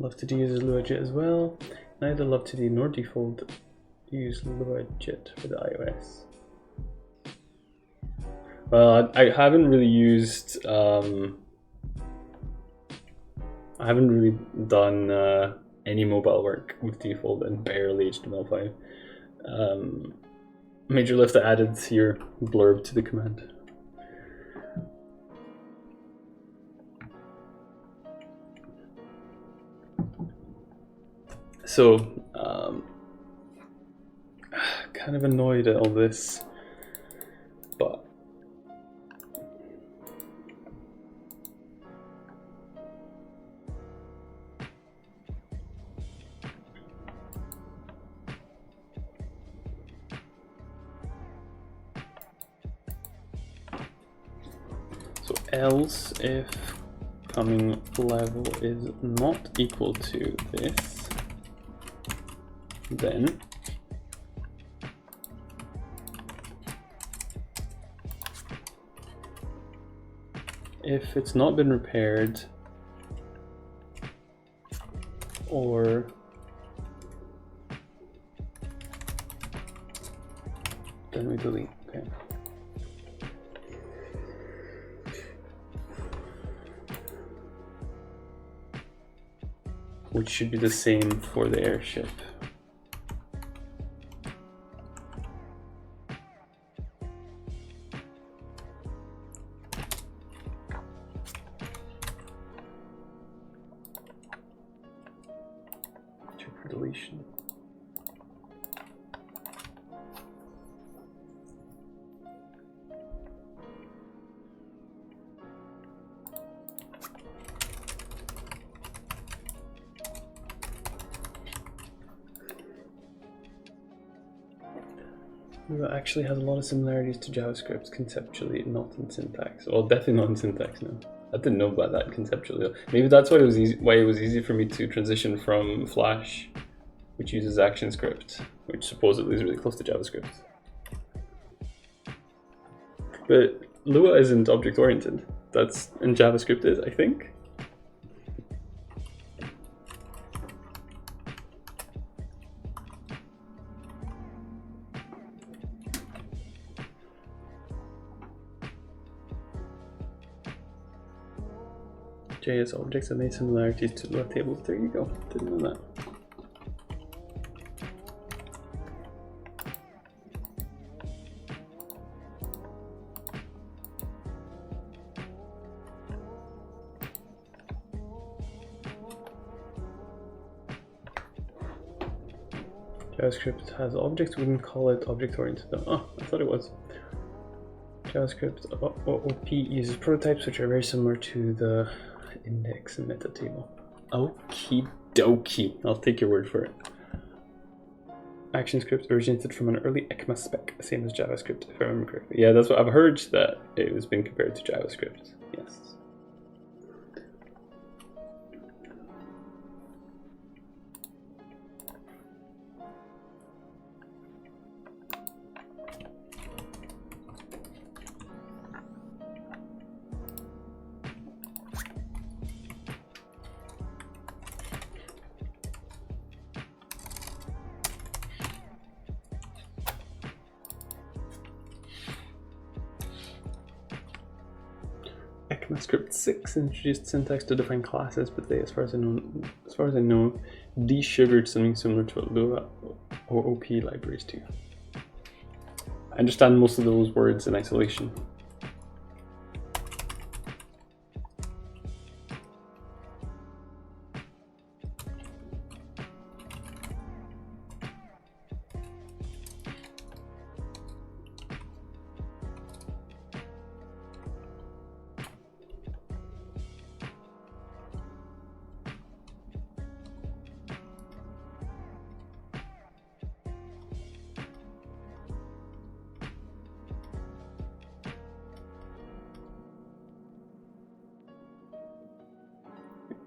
LoveToD uses Lua JIT as well. Neither LoveToD nor Default use Lua JIT for the iOS. Well, I haven't really used, I haven't really done any mobile work with Default and barely HTML5. Major Lift added your blurb to the command. So, kind of annoyed at all this, but so else if coming level is not equal to this, then if it's not been repaired or then we delete. Okay. Which should be the same for the airship. Deletion. Lua actually has a lot of similarities to JavaScript conceptually, not in syntax. Well, definitely not in syntax, no. I didn't know about that conceptually. Maybe that's why it was easy for me to transition from Flash, which uses ActionScript, which supposedly is really close to JavaScript. But Lua isn't object-oriented. That's, and JavaScript is, I think. JS objects have made similarities to left tables. There you go. Didn't know that. JavaScript has objects, we wouldn't call it object-oriented though. Oh, I thought it was. JavaScript OOP uses prototypes which are very similar to the index and meta table. Okie dokie. I'll take your word for it. ActionScript originated from an early ECMA spec, same as JavaScript, if I remember correctly. Yeah, that's what I've heard, that it was being compared to JavaScript. Yes. ECMAScript 6 introduced syntax to define classes, but they, as far as I know, de-sugared something similar to what Lua OOP libraries do. I understand most of those words in isolation.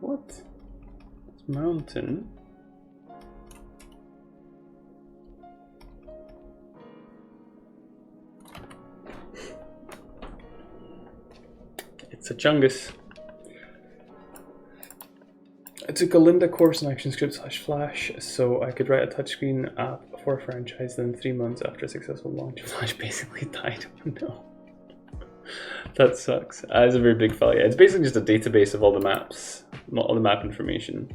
What? It's mountain. It's a chungus. I took a Lynda course in ActionScript/Flash, so I could write a touchscreen app for a franchise. Then 3 months after a successful launch, Flash basically died. Oh no. That sucks. That is a very big failure. It's basically just a database of all the maps, not all the map information.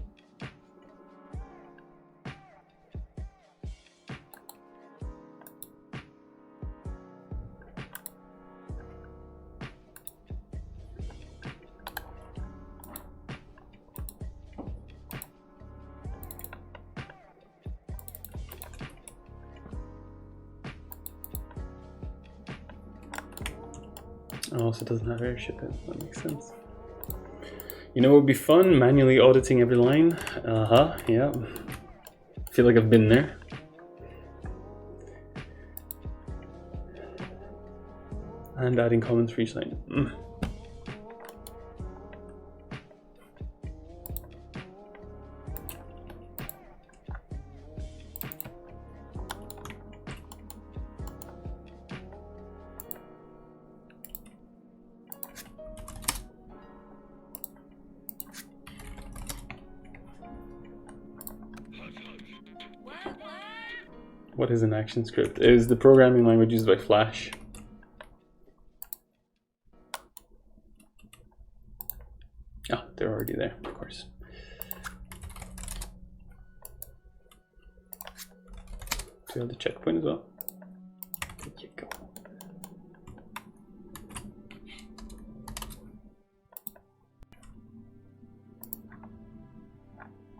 Oh, also doesn't have airship in. That makes sense. You know what would be fun? Manually auditing every line. Yeah. Feel like I've been there. And adding comments for each line. What is an ActionScript? It is the programming language used by Flash. Oh, they're already there, of course. Do you have the checkpoint as well? There you go.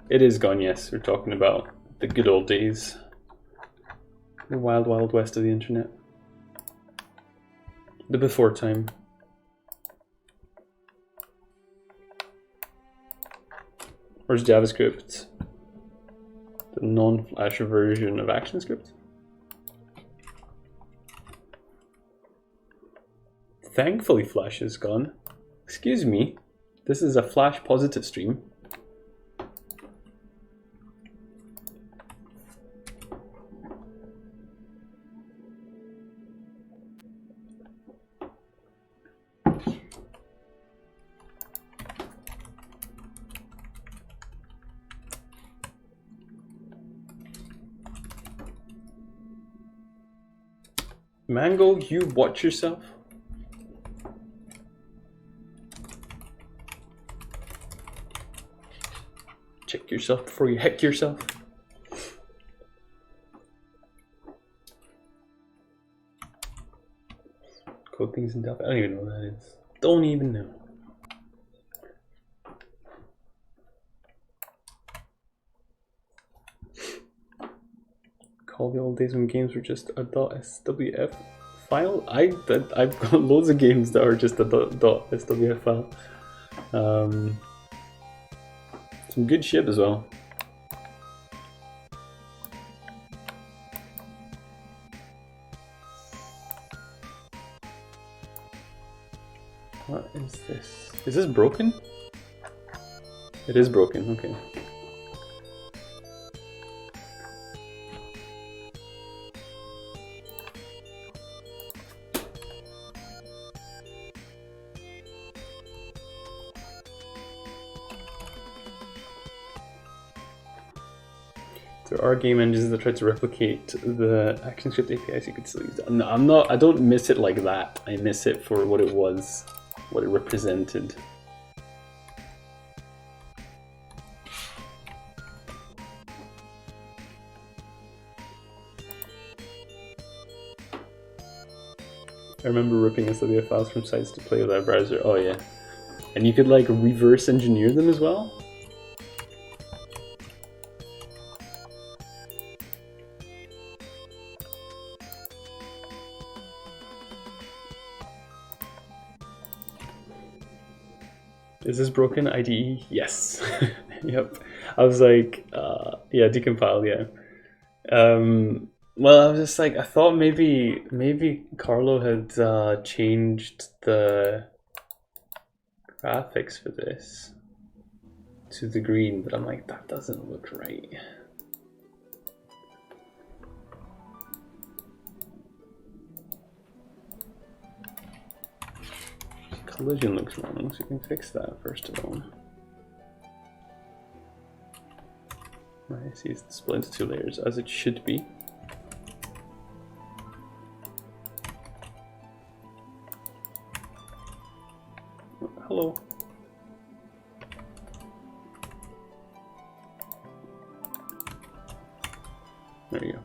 It is gone, yes. We're talking about the good old days. The wild, wild west of the internet. The before time. Where's JavaScript? The non-Flash version of ActionScript? Thankfully Flash is gone. Excuse me, this is a Flash positive stream. Mango, you watch yourself. Check yourself before you heck yourself. Code things in Delphi. I don't even know what that is. Don't even know. Call the old days when games were just a .swf file. I've got loads of games that are just a .swf file. Some good shit as well. What is this? Is this broken? It is broken, okay. There are game engines that try to replicate the ActionScript APIs. You could still use that. No, I don't miss it like that. I miss it for what it was, what it represented. I remember ripping SWF files from sites to play with our browser. Oh yeah. And you could like reverse engineer them as well? Is this broken IDE? Yes. Yep. I was like, yeah, decompile, yeah. Well, I was just like, I thought maybe Carlo had changed the graphics for this to the green, but I'm like, that doesn't look right. Collision looks wrong, so you can fix that first of all. I see it's split into 2 layers, as it should be. Oh, hello. There you go.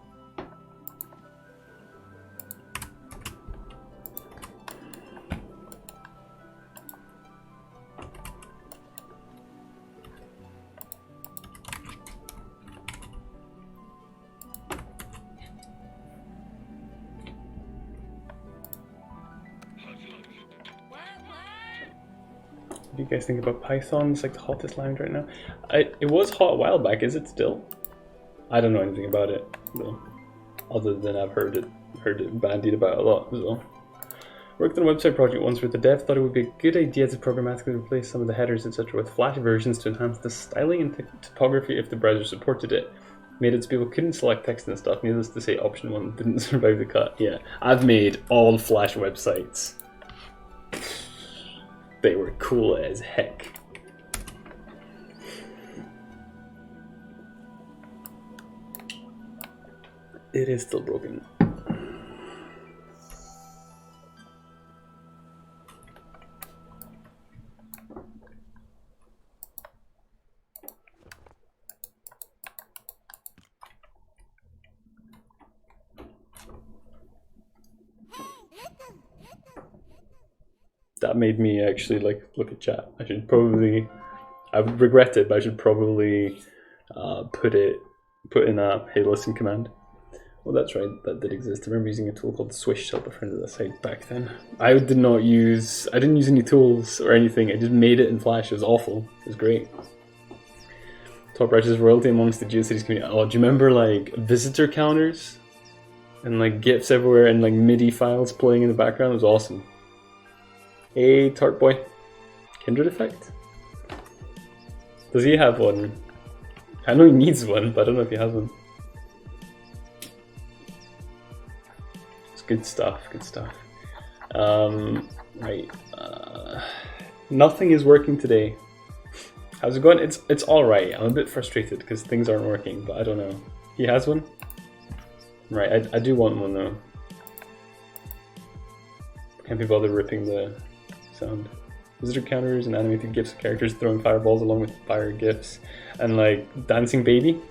What do you guys think about Python? It's like the hottest language right now. It was hot a while back. Is it still? I don't know anything about it, though, other than I've heard it bandied about a lot as well. Worked on a website project once where the dev thought it would be a good idea to programmatically replace some of the headers, etc. with Flash versions to enhance the styling and typography if the browser supported it. Made it so people couldn't select text and stuff. Needless to say, option 1 didn't survive the cut. Yeah, I've made all Flash websites. They were cool as heck. It is still broken. That made me actually like look at chat. I would regret it, but I should probably put in a hey listen command. Well, that's right, that did exist. I remember using a tool called Swish to help a friend of the site back then. I didn't use any tools or anything. I just made it in Flash. It was awful. It was great. Top Righteous royalty amongst the GeoCities community. Oh, do you remember like visitor counters and like GIFs everywhere and like MIDI files playing in the background? It was awesome. Hey, Tart Boy. Kindred Effect? Does he have one? I know he needs one, but I don't know if he has one. It's good stuff, good stuff. Right. Nothing is working today. How's it going? It's alright. I'm a bit frustrated because things aren't working, but I don't know. He has one? Right, I do want one though. Can't be bothered ripping the sound. Visitor counters and animated gifs of characters throwing fireballs along with fire gifs. And like dancing baby.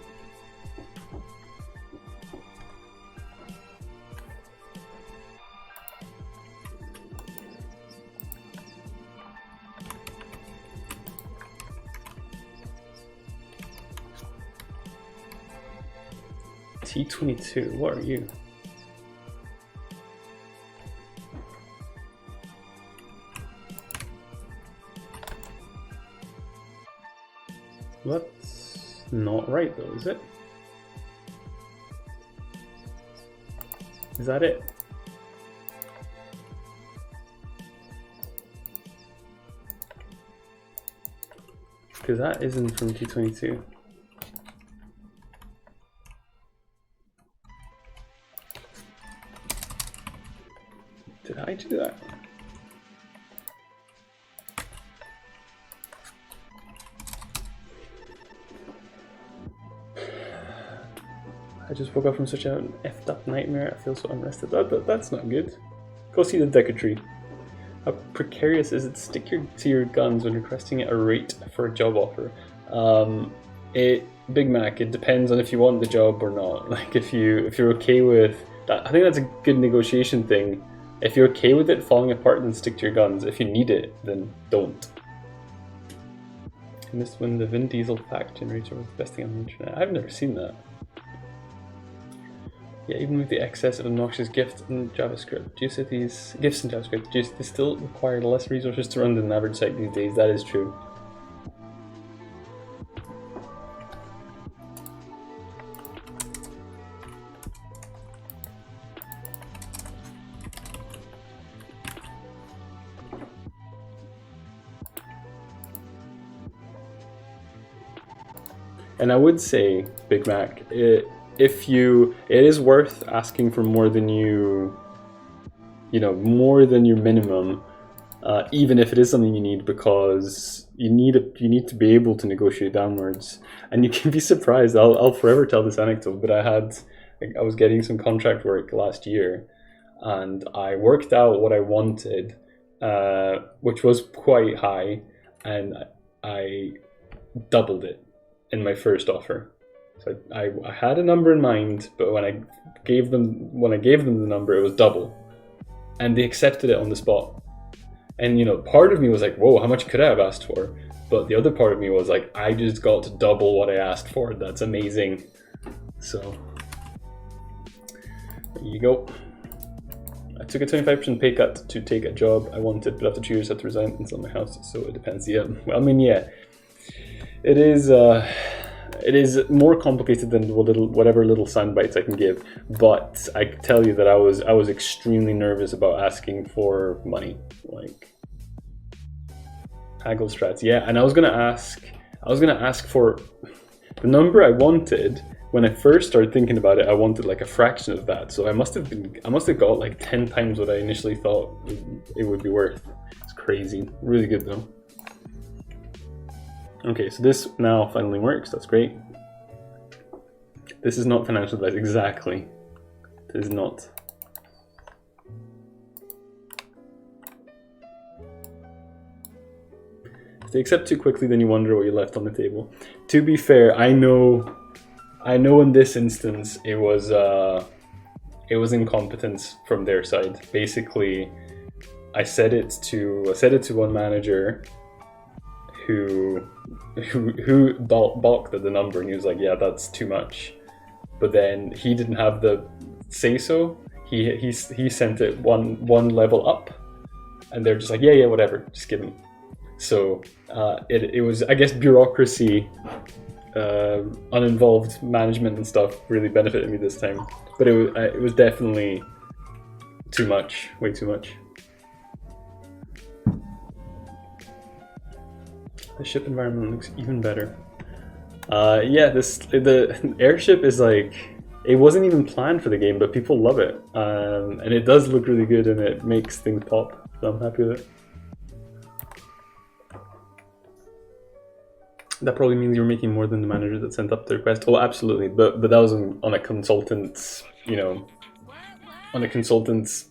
T22, what are you? That's not right though, is it? Is that it? Because that isn't from T22. Did I do that? I just woke up from such an effed up nightmare. I feel so unrested. That's not good. Go see the Decatry. How precarious is it to stick to your guns when requesting a rate for a job offer? Big Mac, it depends on if you want the job or not. Like if you're okay with that, I think that's a good negotiation thing. If you're okay with it falling apart, then stick to your guns. If you need it, then don't. And this when the Vin Diesel fact generator was the best thing on the internet. I've never seen that. Yeah, even with the excess of obnoxious gifts in JavaScript, GeoCities gifts in JavaScript, they still require less resources to run than an average site these days. That is true. And I would say, Big Mac, it is worth asking for more than more than your minimum, even if it is something you need, because you need to be able to negotiate downwards. And you can be surprised. I'll forever tell this anecdote, but I was getting some contract work last year, and I worked out what I wanted, which was quite high, and I doubled it in my first offer. So I had a number in mind, but when I gave them the number, it was double, and they accepted it on the spot. And part of me was like, whoa, how much could I have asked for? But the other part of me was like, I just got to double what I asked for. That's amazing. So there you go. I took a 25% pay cut to take a job I wanted, but after 2 years I had to resign and sell my house. So it depends. Yeah, well, I mean, yeah, it is more complicated than whatever little sound bites I can give. But I can tell you that I was extremely nervous about asking for money, like haggle strats. Yeah, and I was gonna ask for the number I wanted. When I first started thinking about it, I wanted like a fraction of that. So I must have got like 10 times what I initially thought it would be worth. It's crazy. Really good though. Okay, so this now finally works. That's great. This is not financial advice. Exactly. It is not. If they accept too quickly, then you wonder what you left on the table. To be fair, I know in this instance it was incompetence from their side. Basically, I said it to one manager who balked at the number, and he was like, yeah, that's too much. But then he didn't have the say so. He sent it one level up, and they're just like, yeah, whatever, just give him. So it was, I guess, bureaucracy, uninvolved management and stuff really benefited me this time. But it was definitely too much, way too much. The ship environment looks even better. Yeah, the airship is like, it wasn't even planned for the game, but people love it, and it does look really good, and it makes things pop. So I'm happy with it. That probably means you're making more than the manager that sent up the request. Oh, absolutely, but that was on a consultant's, on a consultant's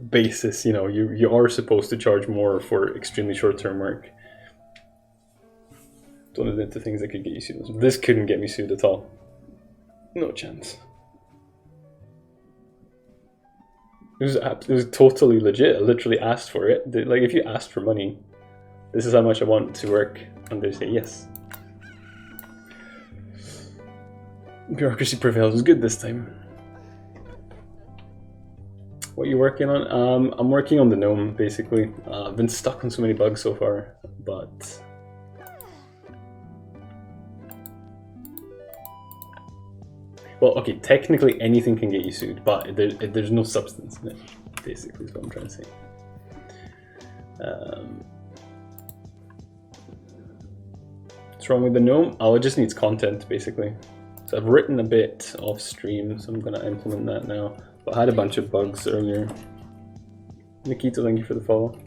basis, you know, you are supposed to charge more for extremely short-term work. It's one of the things that could get you sued. This couldn't get me sued at all. No chance. It was totally legit. I literally asked for it. Like, if you asked for money, this is how much I want to work, and they say yes. Bureaucracy prevails. It was good this time. What are you working on? I'm working on the gnome, basically. I've been stuck on so many bugs so far, but... Well, okay, technically anything can get you sued, but there's no substance in it, basically, is what I'm trying to say. What's wrong with the gnome? Oh, it just needs content, basically. So I've written a bit off stream, so I'm going to implement that now. But I had a bunch of bugs earlier. Nikito, thank you for the follow.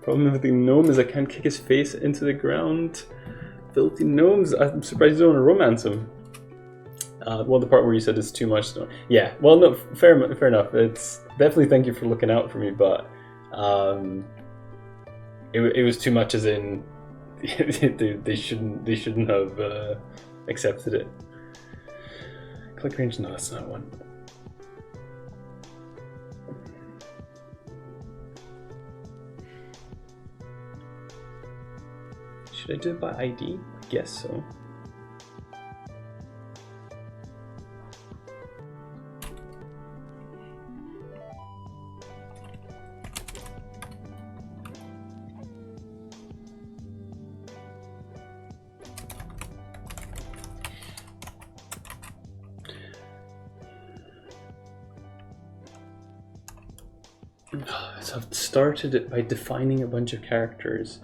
Problem with the gnome is I can't kick his face into the ground. Filthy gnomes. I'm surprised you don't want to romance him. Well, the part where you said it's too much. No. Yeah, well, no, fair enough. It's definitely thank you for looking out for me, but it was too much, as in they shouldn't have accepted it. Click range? No, that's not one. Should I do it by ID? I guess so. So I've started it by defining a bunch of characters.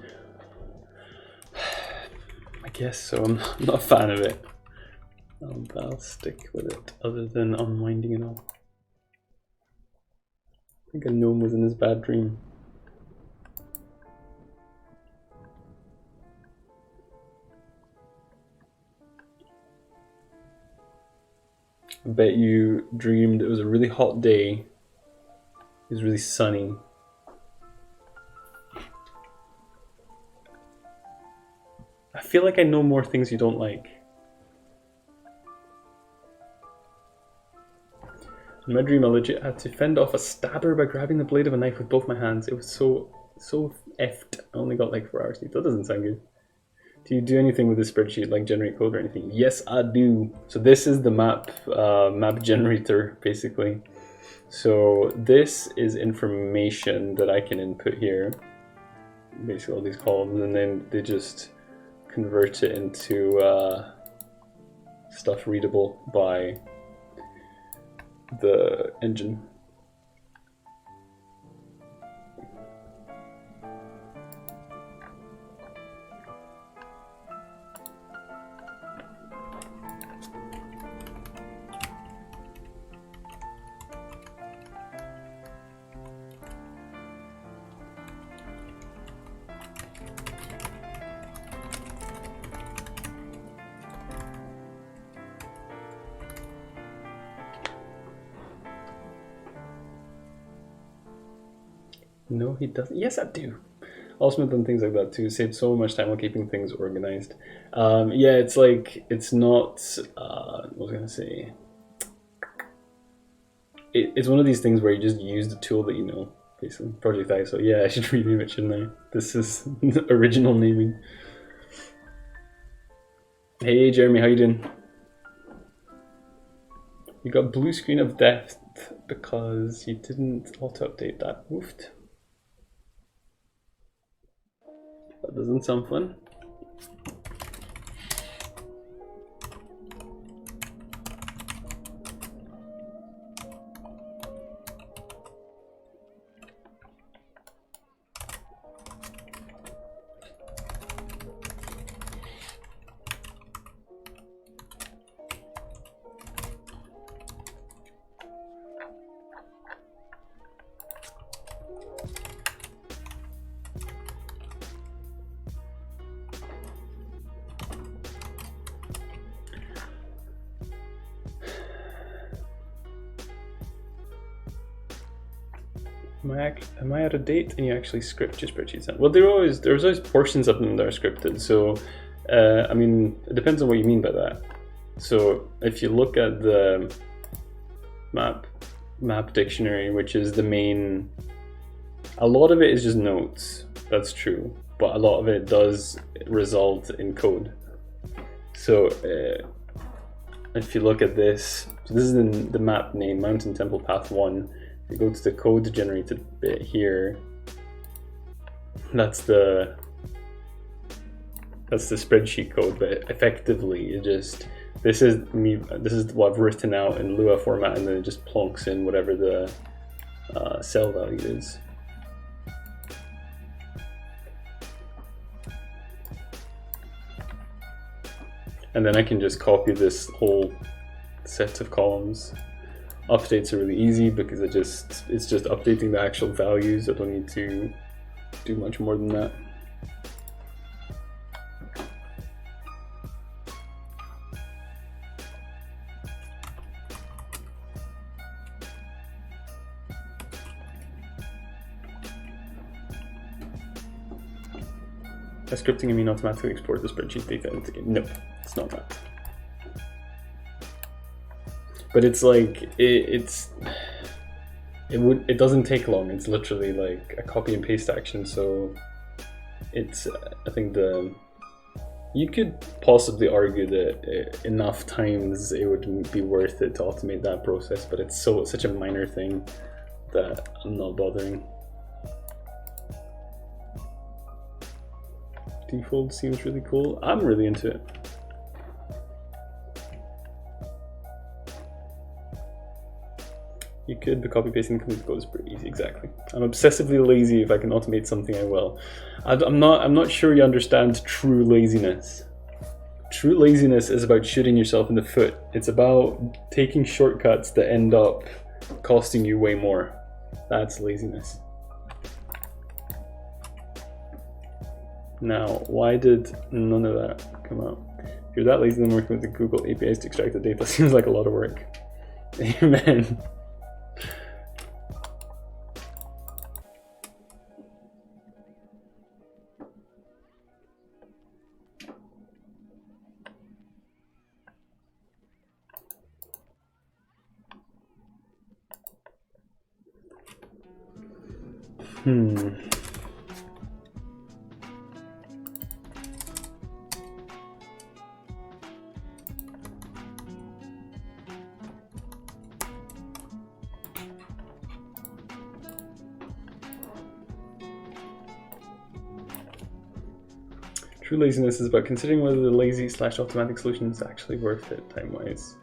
I guess so. I'm not a fan of it. But I'll stick with it, other than unwinding it all. I think a gnome was in his bad dream. I bet you dreamed it was a really hot day. It was really sunny. I feel like I know more things you don't like. In my dream, I legit had to fend off a stabber by grabbing the blade of a knife with both my hands. It was so effed. I only got like 4 hours sleep. That doesn't sound good. Do you do anything with the spreadsheet, like generate code or anything? Yes, I do. So this is the map generator, basically. So this is information that I can input here. Basically all these columns, and then they just convert it into stuff readable by the engine. No, he doesn't. Yes, I do. Also done things like that too. Saved so much time on keeping things organized. Yeah, it's like, it's not, what was I gonna say? It's one of these things where you just use the tool that you know, basically. Project ISO. Yeah, I should rename it, shouldn't I? This is original naming. Hey, Jeremy, how you doing? You got blue screen of death because you didn't auto-update that. Woofed. That doesn't sound fun. am I out of date? And you actually script your spreadsheets now. Well, there's always portions of them that are scripted. So, I mean, it depends on what you mean by that. So, if you look at the map dictionary, which is the main, a lot of it is just notes. That's true, but a lot of it does result in code. So, if you look at this, so this is the map name, Mountain Temple Path 1. If you go to the code generated bit here, that's the spreadsheet code, but effectively it just, this is what I've written out in Lua format, and then it just plonks in whatever the cell value is. And then I can just copy this whole set of columns. Updates are really easy because it's just updating the actual values. I don't need to do much more than that. By scripting, I mean automatically export the spreadsheet data into the game. Nope, it's not that. But it's like it doesn't take long. It's literally like a copy and paste action. So it's I think you could possibly argue that enough times it would be worth it to automate that process. But it's such a minor thing that I'm not bothering. Default seems really cool. I'm really into it. You could, but copy pasting the code is pretty easy. Exactly. I'm obsessively lazy. If I can automate something, I will. I'm not sure you understand true laziness. True laziness is about shooting yourself in the foot. It's about taking shortcuts that end up costing you way more. That's laziness. Now, why did none of that come out? If you're that lazy, then working with the Google APIs to extract the data seems like a lot of work. Amen. True laziness is about considering whether the lazy/automatic solution is actually worth it time-wise.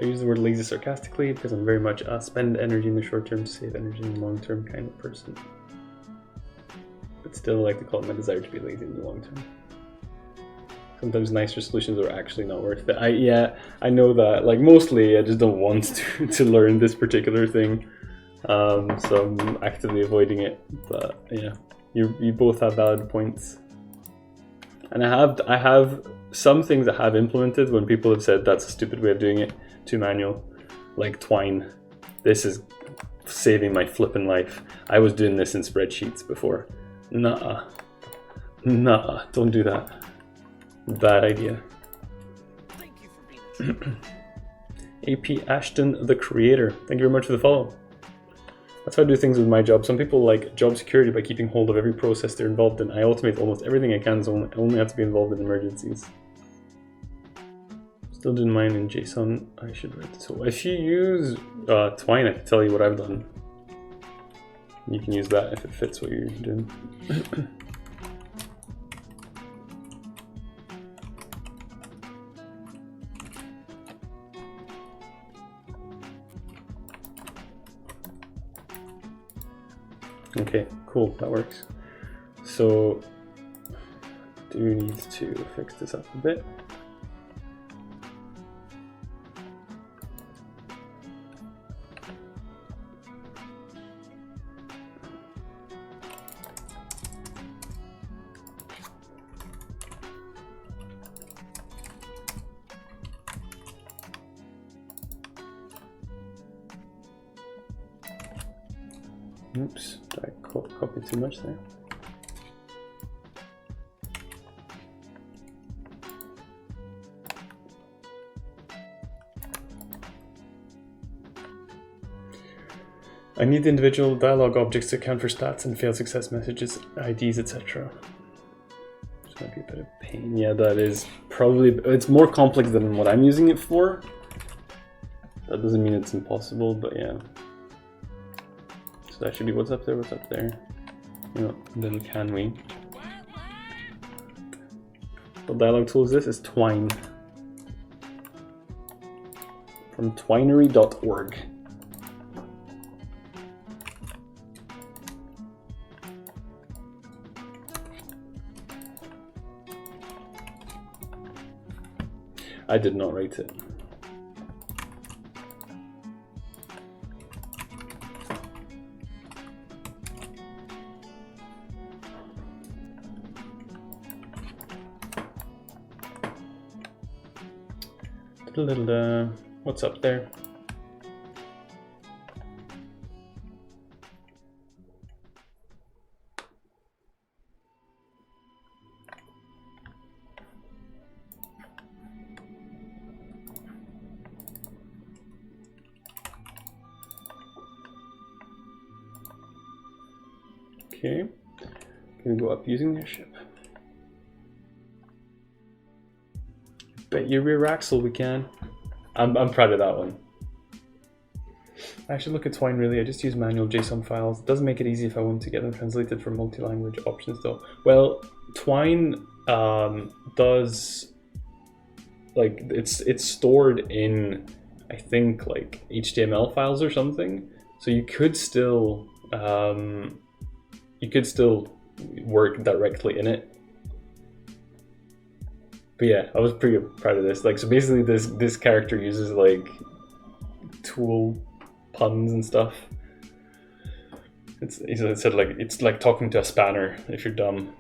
I use the word lazy sarcastically because I'm very much a spend energy in the short term, save energy in the long term kind of person. But still, I like to call it my desire to be lazy in the long term. Sometimes nicer solutions are actually not worth it. I know that. Like, mostly I just don't want to learn this particular thing, so I'm actively avoiding it. But yeah, you both have valid points. And I have some things I have implemented when people have said that's a stupid way of doing it, too manual, like Twine. This is saving my flippin' life. I was doing this in spreadsheets before. Nah, don't do that. Bad idea. Thank you for being AP Ashton, the creator. Thank you very much for the follow. That's how I do things with my job. Some people like job security by keeping hold of every process they're involved in. I automate almost everything I can, so I only have to be involved in emergencies. Still doing mine in JSON. I should write it. So if you use Twine, I can tell you what I've done. You can use that if it fits what you're doing. Okay, cool, that works. So, do need to fix this up a bit. Oops, did I copy too much there? I need the individual dialogue objects to account for stats and failed success messages, IDs, etc. This might be a bit of pain. Yeah, that is probably... It's more complex than what I'm using it for. That doesn't mean it's impossible, but yeah. So that should be what's up there, what's up there. You know, then can we? What dialogue tool is this? It's Twine. From twinery.org. I did not write it. A little, what's up there? Okay, can we go up using their ship? Bet your rear axle we can. I'm proud of that one. I should look at Twine really. I just use manual JSON files. It doesn't make it easy if I want to get them translated for multi-language options though. Well, Twine does, like, it's stored in, I think, like HTML files or something. So you could still work directly in it. But yeah, I was pretty proud of this. Like, so basically this character uses like tool puns and stuff. It said like, it's like talking to a spanner if you're dumb.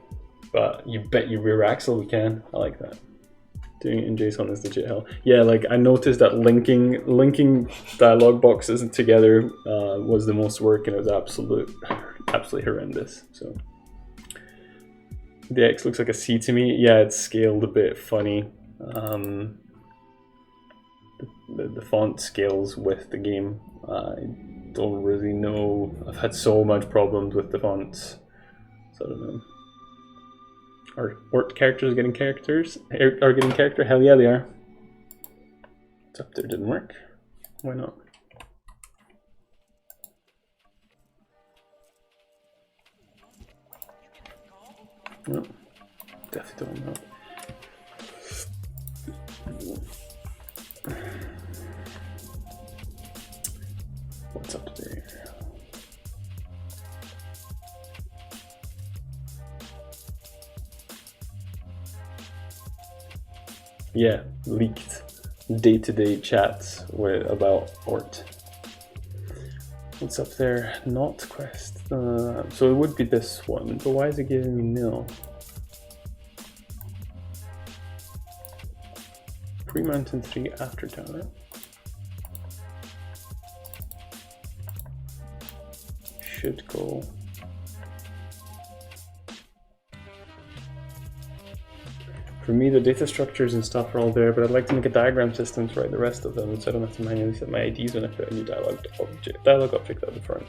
But you bet your rear axle we can. I like that. Doing it in JSON is legit hell. Yeah, like I noticed that linking dialog boxes together was the most work, and it was absolutely horrendous. So the X looks like a C to me. Yeah, it's scaled a bit funny. The font scales with the game. I don't really know. I've had so much problems with the fonts, so I don't know. Are characters getting characters? Are getting character? Hell yeah, they are. What's up there? Didn't work. Why not? No, definitely don't know. What's up there? Yeah, leaked day-to-day chats about Ort. What's up there? Not quest. So it would be this one, but why is it giving me nil? Pre-Mountain 3 after tower. Should go. For me, the data structures and stuff are all there, but I'd like to make a diagram system to write the rest of them, so I don't have to manually set my IDs when I put a new dialog object at the front.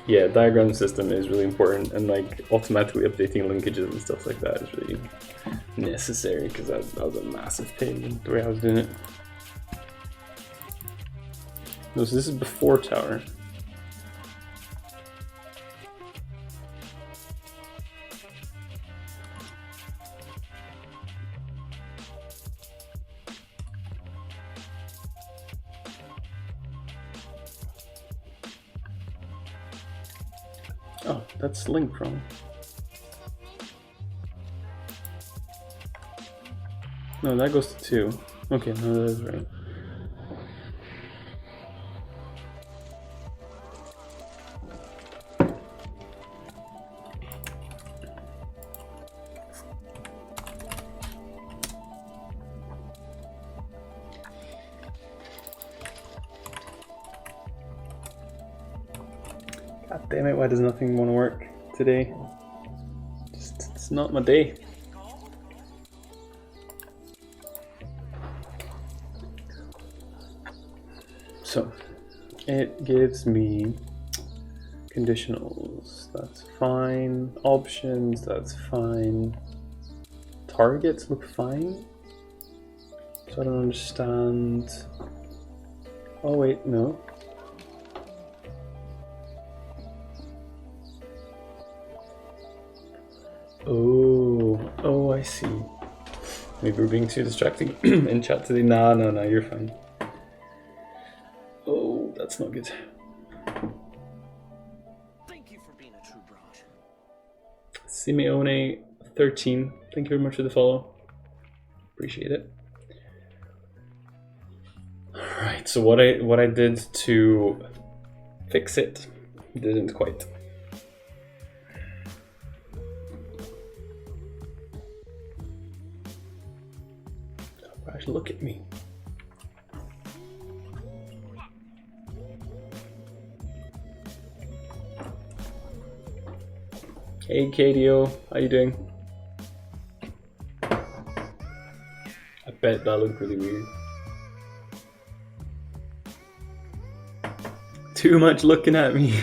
Yeah, diagram system is really important, and like automatically updating linkages and stuff like that is really necessary, because that was a massive pain the way I was doing it. No, so this is before tower. Oh, that's link wrong. No, that goes to 2. Okay, no, that is right. Damn it, why does nothing want to work today? Just, it's not my day. So, it gives me conditionals, that's fine. Options, that's fine. Targets look fine. So I don't understand. Oh wait, no. Oh, I see. Maybe we're being too distracting in chat today. Nah, no, you're fine. Oh, that's not good. Thank you for being a true broad. Simeone13, thank you very much for the follow. Appreciate it. Alright, so what I did to fix it didn't quite. Gosh, look at me. Hey KDO, how you doing? I bet that looked really weird. Too much looking at me.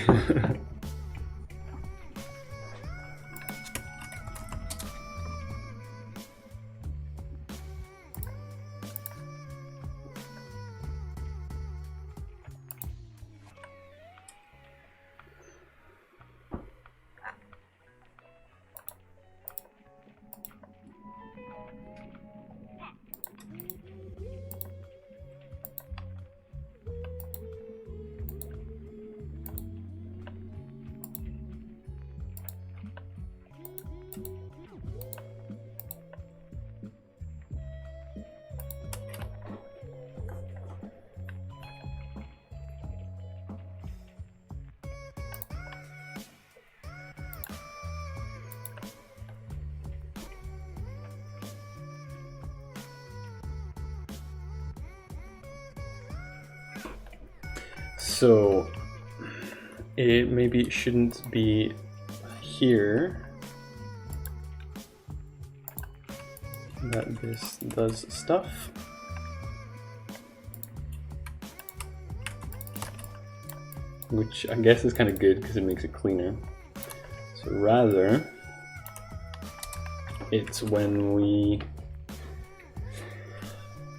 So it maybe shouldn't be here that this does stuff. Which I guess is kind of good because it makes it cleaner. So rather, it's when we,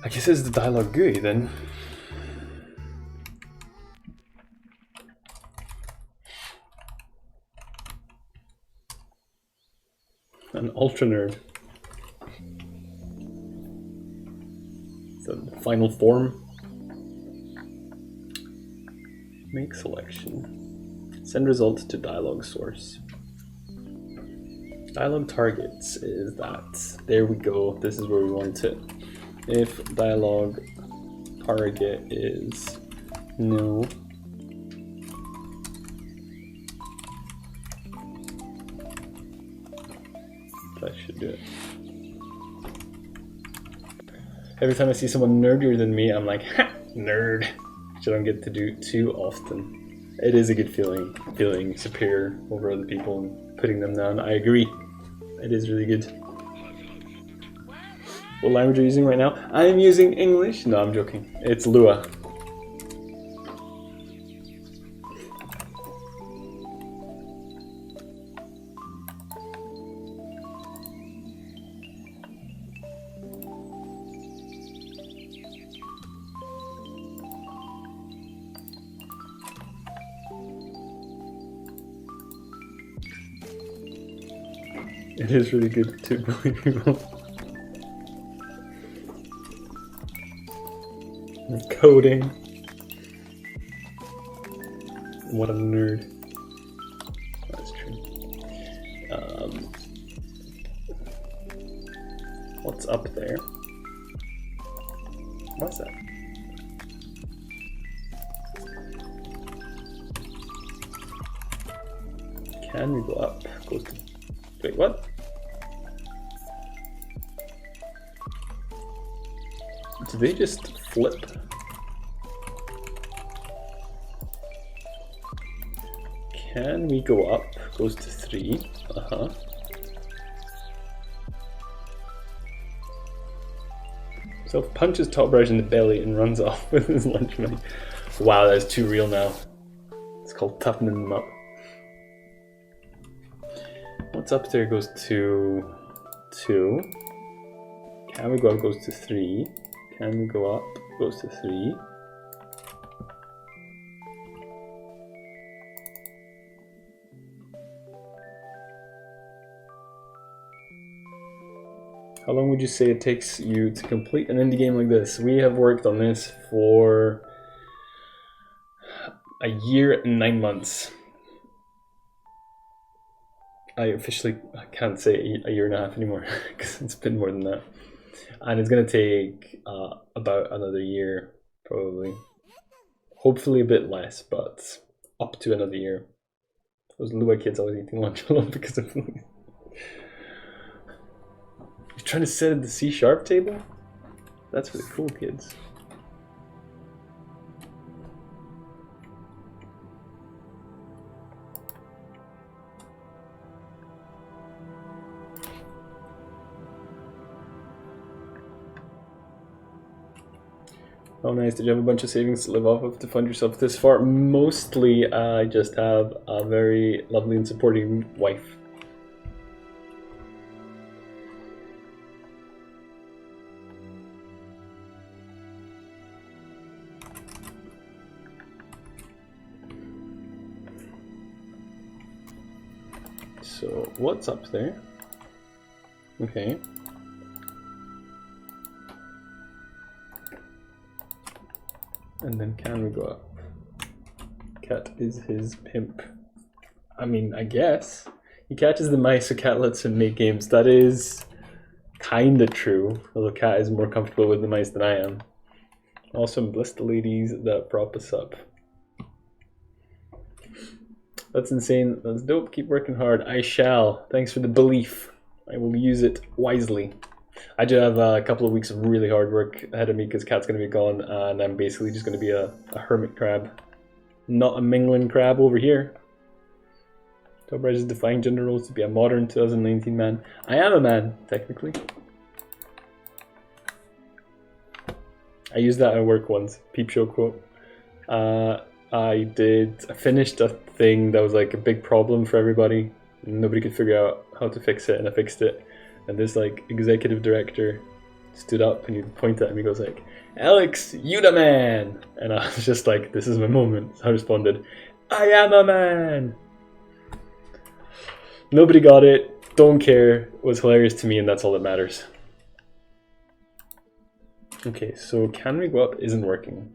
I guess it's the dialog GUI then. An ultra nerd. So the final form. Make selection. Send result to dialog source. Dialog targets is that. There we go. This is where we want it. If dialog target is no, that should do it. Every time I see someone nerdier than me, I'm like, ha, nerd. Which I don't get to do too often. It is a good feeling, feeling superior over other people and putting them down. I agree. It is really good. What language are you using right now? I am using English. No, I'm joking. It's Lua. It is really good to bully people. Coding. What a nerd. That's true. What's up there? What's that? Can we go up? Goes to. Wait, what? Do they just flip? Can we go up? Goes to 3. Self punches Top Ridge in the belly and runs off with his lunch money. Wow, that is too real now. It's called toughening them up. What's up there goes to 2. Can we go up goes to 3. Can we go up goes to 3. How long would you say it takes you to complete an indie game like this? We have worked on this for a year and 9 months. I can't say a year and a half anymore because it's been more than that. And it's going to take about another year, probably. Hopefully a bit less, but up to another year. Those Lua kids always eating lunch alone because of me. You're trying to sit at the C# table? That's for the cool kids. Oh nice, did you have a bunch of savings to live off of to fund yourself this far? Mostly I just have a very lovely and supporting wife. So what's up there? Okay. And then can we go up? Cat is his pimp. I mean, I guess. He catches the mice so Cat lets him make games. That is kinda true, although Cat is more comfortable with the mice than I am. Also, bless the ladies that prop us up. That's insane. That's dope. Keep working hard. I shall. Thanks for the belief. I will use it wisely. I do have a couple of weeks of really hard work ahead of me because Cat's going to be gone and I'm basically just going to be a hermit crab. Not a mingling crab over here. Top Ridge is defying gender roles to be a modern 2019 man. I am a man, technically. I used that at work once. Peep show quote. I finished a thing that was like a big problem for everybody. Nobody could figure out how to fix it, and I fixed it. And this like executive director stood up and he pointed at me and goes like, "Alex, you the man!" And I was just like, this is my moment. So I responded, "I am a man!" Nobody got it, don't care, it was hilarious to me, and that's all that matters. Okay, so can we go up isn't working.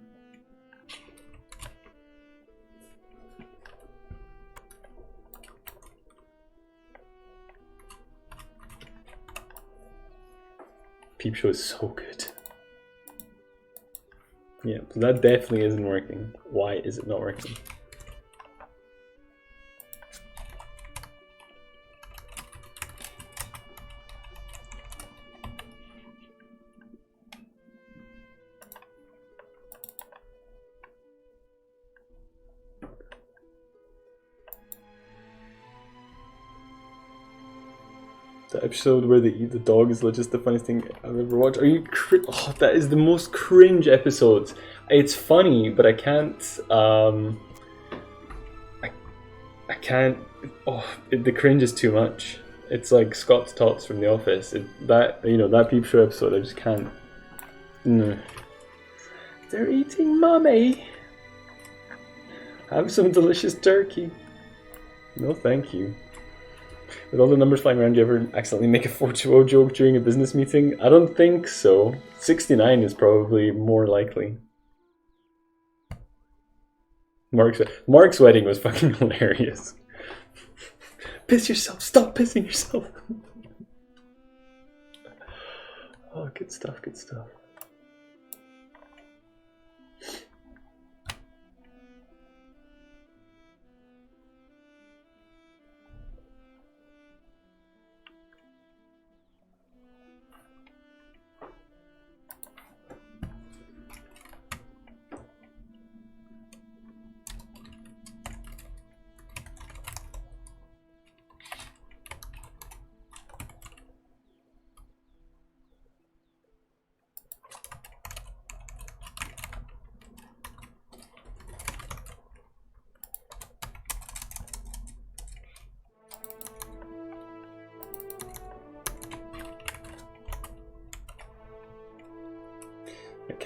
Peep show is so good. Yeah, so that definitely isn't working. Why is it not working? The episode where they eat the dog is just the funniest thing I've ever watched. Are you oh, that is the most cringe episode. It's funny, but I can't I can't the cringe is too much. It's like Scott's Tots from The Office. That Peep Show episode, I just can't. No. They're eating mummy. Have some delicious turkey. No thank you. With all the numbers flying around, do you ever accidentally make a 420 joke during a business meeting? I don't think so. 69 is probably more likely. Mark's wedding was fucking hilarious. Piss yourself, stop pissing yourself. Oh, good stuff, good stuff.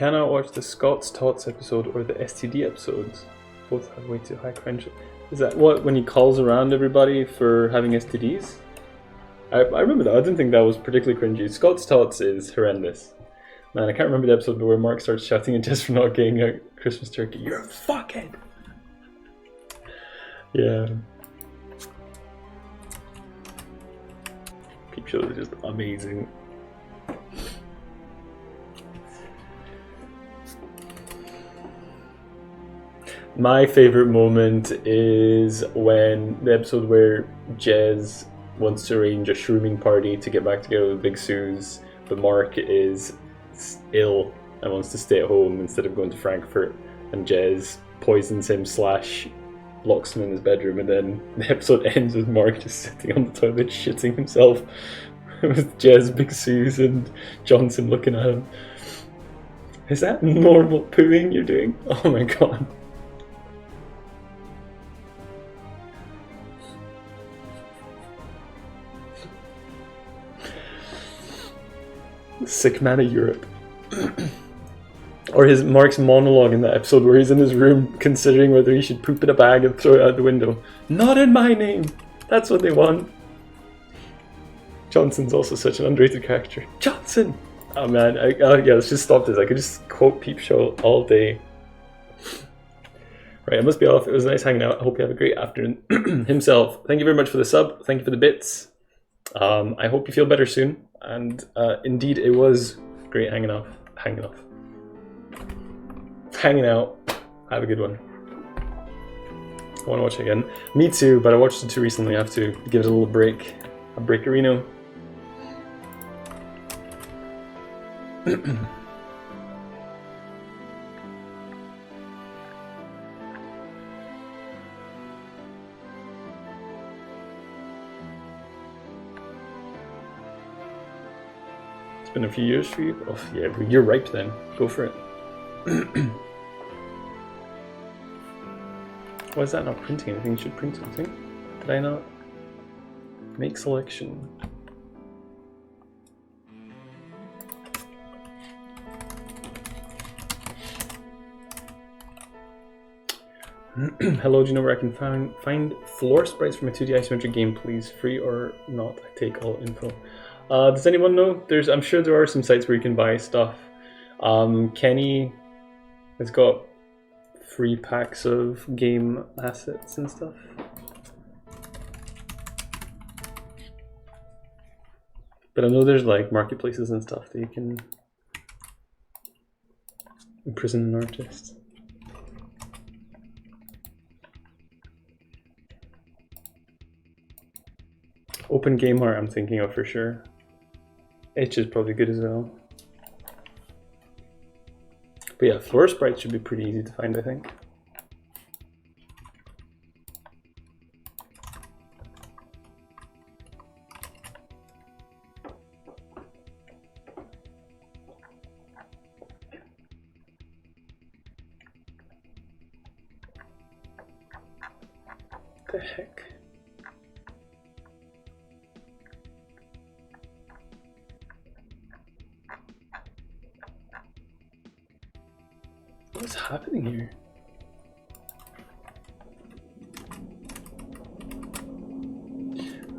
cannot watch the Scott's Tots episode or the STD episodes. Both have way too high cringe. Is that what, when he calls around everybody for having STDs? I remember that. I didn't think that was particularly cringy. Scott's Tots is horrendous. Man, I can't remember the episode where Mark starts shouting at Jess for not getting a Christmas turkey. You're a fuckhead! Yeah. Peep Show is just amazing. My favorite moment is when the episode where Jez wants to arrange a shrooming party to get back together with Big Suze, but Mark is ill and wants to stay at home instead of going to Frankfurt, and Jez poisons him / locks him in his bedroom, and then the episode ends with Mark just sitting on the toilet shitting himself with Jez, Big Suze and Johnson looking at him. Is that normal pooing you're doing? Oh my god. Sick man of Europe. Or his Mark's monologue in that episode where he's in his room considering whether he should poop in a bag and throw it out the window. Not in my name! That's what they want. Johnson's also such an underrated character. Johnson! Oh man, yeah, let's just stop this. I could just quote Peep Show all day. Right, I must be off. It was nice hanging out. I hope you have a great afternoon. Himself, thank you very much for the sub. Thank you for the bits. I hope you feel better soon. And indeed, it was great hanging out. Hanging out. Have a good one. I want to watch it again. Me too, but I watched it too recently. I have to give it a little break. A breakerino. It's been a few years for you? Oh yeah, you're ripe then. Go for it. Why is that not printing anything? You should print something. Did I not? Make selection. Hello, do you know where I can find floor sprites from a 2D isometric game, please? Free or not? I take all info. Does anyone know? I'm sure there are some sites where you can buy stuff. Kenny has got free packs of game assets and stuff. But I know there's like marketplaces and stuff that you can imprison an artist. Open Game Art I'm thinking of for sure. Itch is probably good as well. But yeah, floor sprites should be pretty easy to find, I think. What the heck? What's happening here?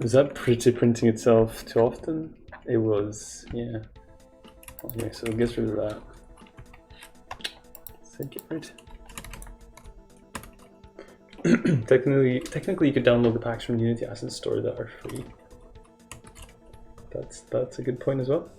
Was that printing itself too often? It was, yeah. Okay, so get rid of that. So get rid. Technically, you could download the packs from Unity Asset Store that are free. That's a good point as well.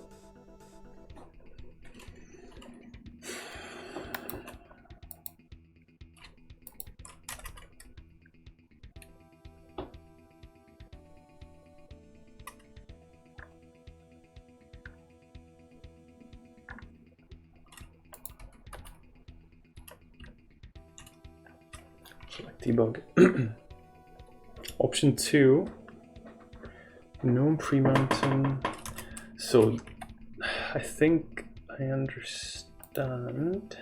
Debug. Option 2, GNOME pre-mounting. So I think I understand.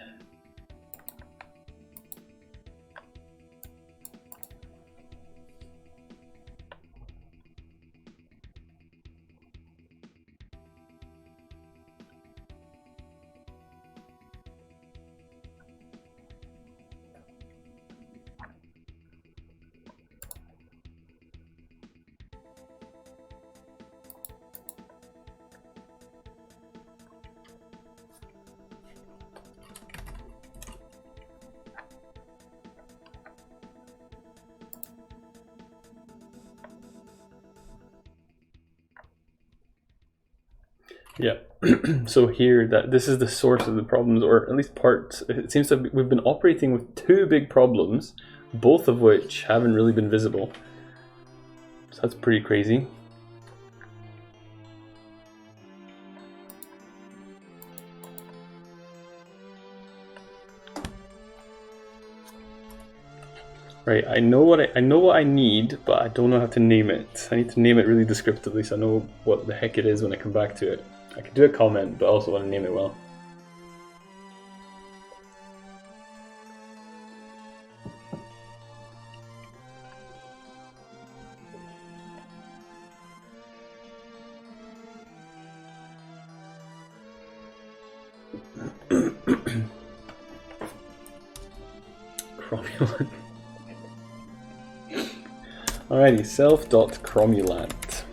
Yeah. So here, this is the source of the problems, or at least parts. It seems that we've been operating with two big problems, both of which haven't really been visible. So that's pretty crazy. Right, I know what I need, but I don't know how to name it. I need to name it really descriptively so I know what the heck it is when I come back to it. I can do a comment, but I also want to name it well. Cromulent. Alrighty, self.cromulent.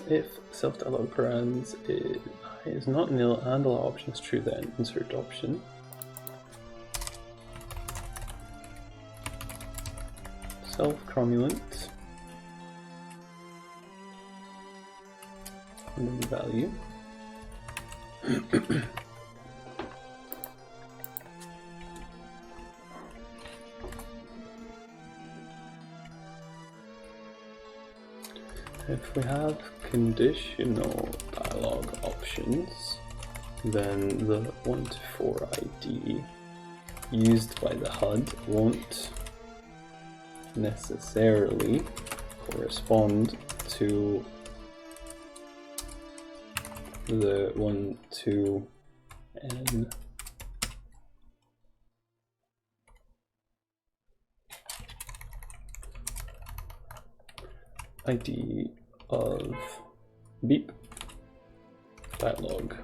If self-dialog params is not nil and allow options true, then insert option. Self-cromulent. And then value. If we have conditional dialog options, then the 1 to 4 ID used by the HUD won't necessarily correspond to the 1 to n ID of beep dialog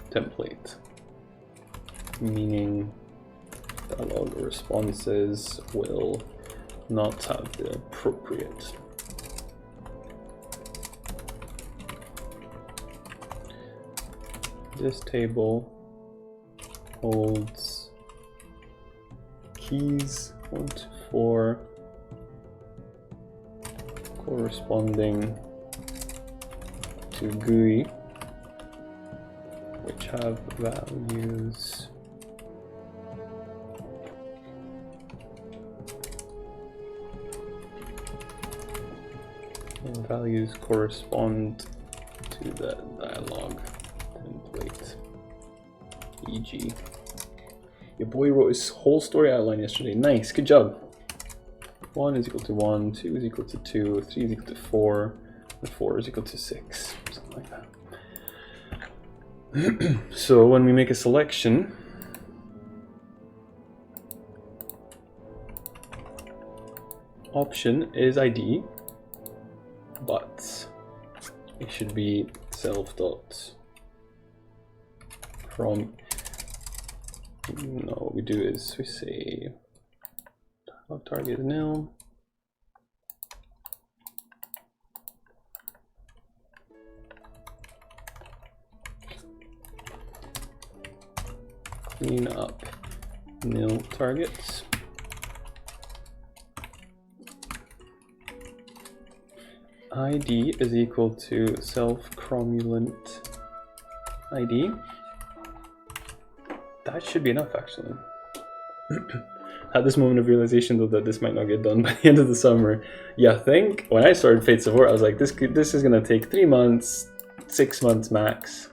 template, meaning dialog responses will not have the appropriate this table holds keys 1 to 4 corresponding to GUI, which have values and values correspond to the dialog template, e.g. Your boy wrote his whole story outline yesterday. Nice, good job. 1 is equal to 1, 2 is equal to 2, 3 is equal to 4, and 4 is equal to 6, something like that. So when we make a selection, option is ID, but it should be self.from. No, what we do is we say dialog target nil. Clean up nil targets. ID is equal to self-cromulent ID. That should be enough, actually. At this moment of realization, though, that this might not get done by the end of the summer. Yeah, I think when I started Fates of War, I was like, this is gonna take 3 months, 6 months max,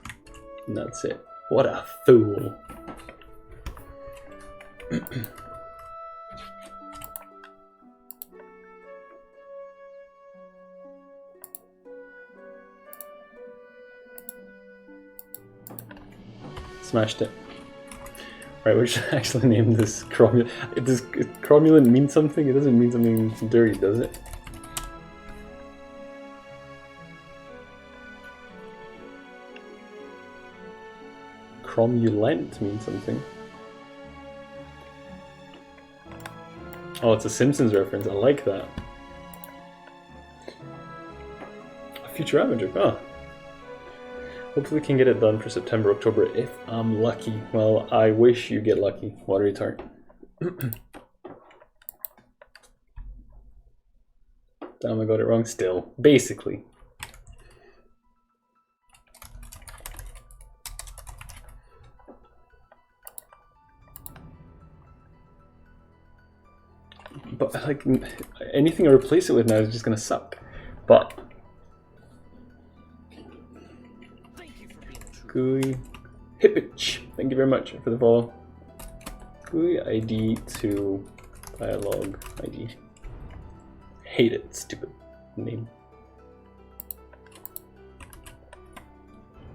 and that's it. What a fool. Smashed it. Right, we should actually name this cromulent. Does cromulent mean something? It doesn't mean something dirty, does it? Cromulent means something. Oh, it's a Simpsons reference. I like that. Futurama joke. Oh. Hopefully we can get it done for September, October if I'm lucky. Well, I wish you get lucky. Watery tart. Damn, I got it wrong still. Basically. But like anything I replace it with now is just gonna suck. But GUI Hippich, thank you very much for the follow. GUI ID to dialogue ID. Hate it, stupid name.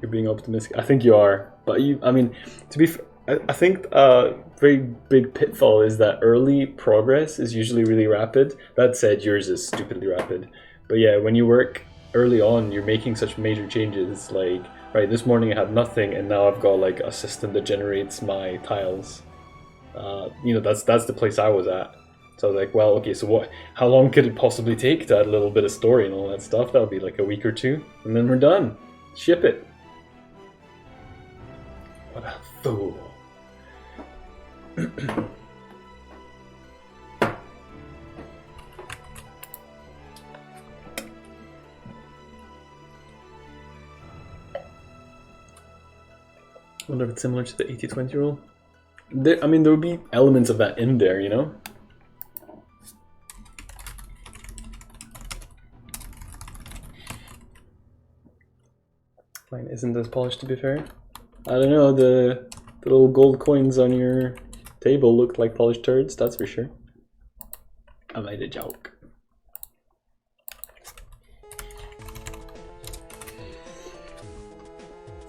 You're being optimistic. I think you are, but I mean, to be fair, I think a very big pitfall is that early progress is usually really rapid. That said, yours is stupidly rapid. But yeah, when you work early on, you're making such major changes. Like, right, this morning I had nothing, and now I've got like a system that generates my tiles. You know, that's the place I was at. So I was like, well, okay, so what? How long could it possibly take to add a little bit of story and all that stuff? That'll be like a week or two, and then we're done. Ship it. What a fool. I wonder if it's similar to the 80-20 rule. I mean, there would be elements of that in there, you know? Mine isn't as polished, to be fair. I don't know, the little gold coins on your table look like polished turds, that's for sure. I made a joke.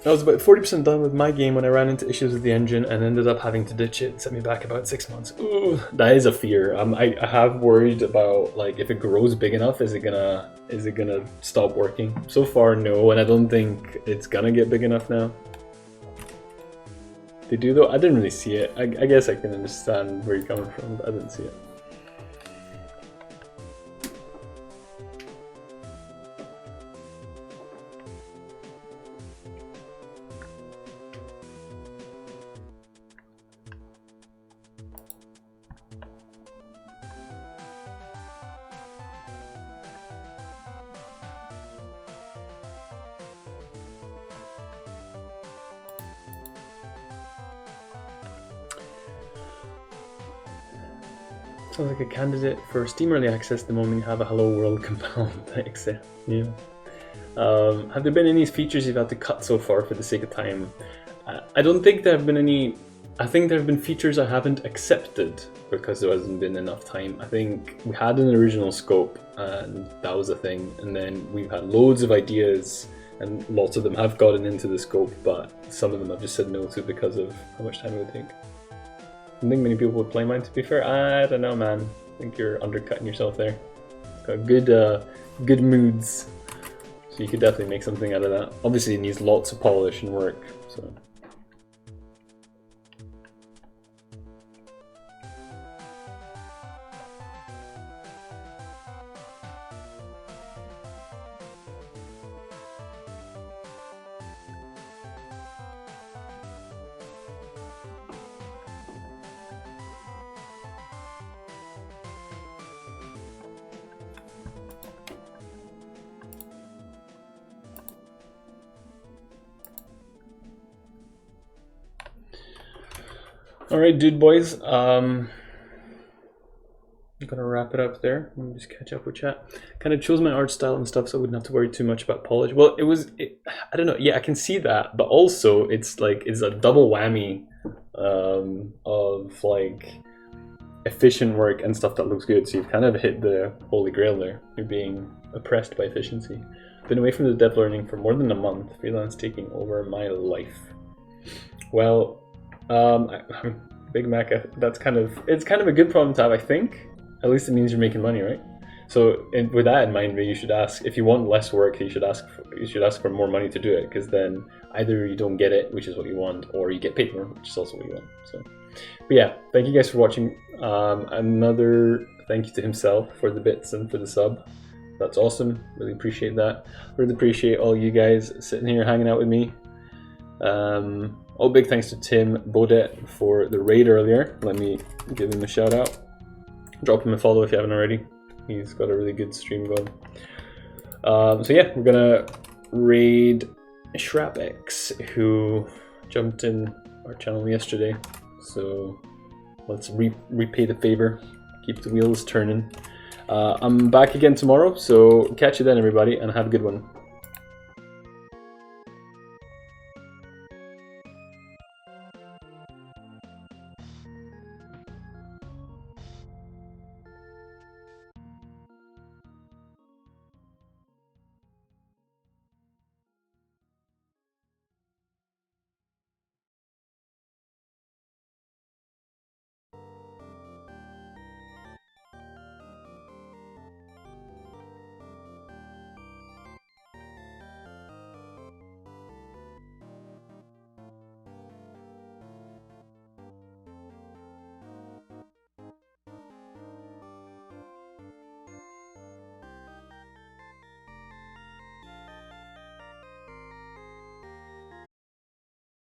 I was about 40% done with my game when I ran into issues with the engine and ended up having to ditch it. It set me back about 6 months. Ooh, that is a fear. I have worried about, like, if it grows big enough, is it gonna stop working? So far, no, and I don't think it's gonna get big enough now. They do though? I didn't really see it. I guess I can understand where you're coming from, but I didn't see it. Sounds like a candidate for Steam Early Access the moment you have a Hello World compound. Thanks, yeah. Have there been any features you've had to cut so far for the sake of time? I don't think there have been any. I think there have been features I haven't accepted because there hasn't been enough time. I think we had an original scope and that was a thing, and then we've had loads of ideas and lots of them have gotten into the scope, but some of them I've just said no to because of how much time it would take. I don't think many people would play mine, to be fair. I don't know, man. I think you're undercutting yourself there. It's got good moods. So you could definitely make something out of that. Obviously it needs lots of polish and work, so. Alright, dude boys, I'm gonna wrap it up there. Let me just catch up with chat. Kind of chose my art style and stuff so I wouldn't have to worry too much about polish. Well, I don't know, yeah, I can see that, but also it's a double whammy of like efficient work and stuff that looks good. So you've kind of hit the holy grail there. You're being oppressed by efficiency. Been away from the dev learning for more than a month. Freelance taking over my life. Well, Big Mac, it's kind of a good problem to have, I think. At least it means you're making money, right? So with that in mind, maybe you should ask, if you want less work, you should ask for more money to do it, because then either you don't get it, which is what you want, or you get paid more, which is also what you want. So, but yeah, thank you guys for watching. Another thank you to himself for the bits and for the sub. That's awesome. Really appreciate that. Really appreciate all you guys sitting here hanging out with me. Big thanks to Tim Baudet for the raid earlier. Let me give him a shout out. Drop him a follow if you haven't already. He's got a really good stream going. So yeah, we're gonna raid ShrapX, who jumped in our channel yesterday. So let's repay the favor, keep the wheels turning. I'm back again tomorrow, so catch you then everybody, and have a good one.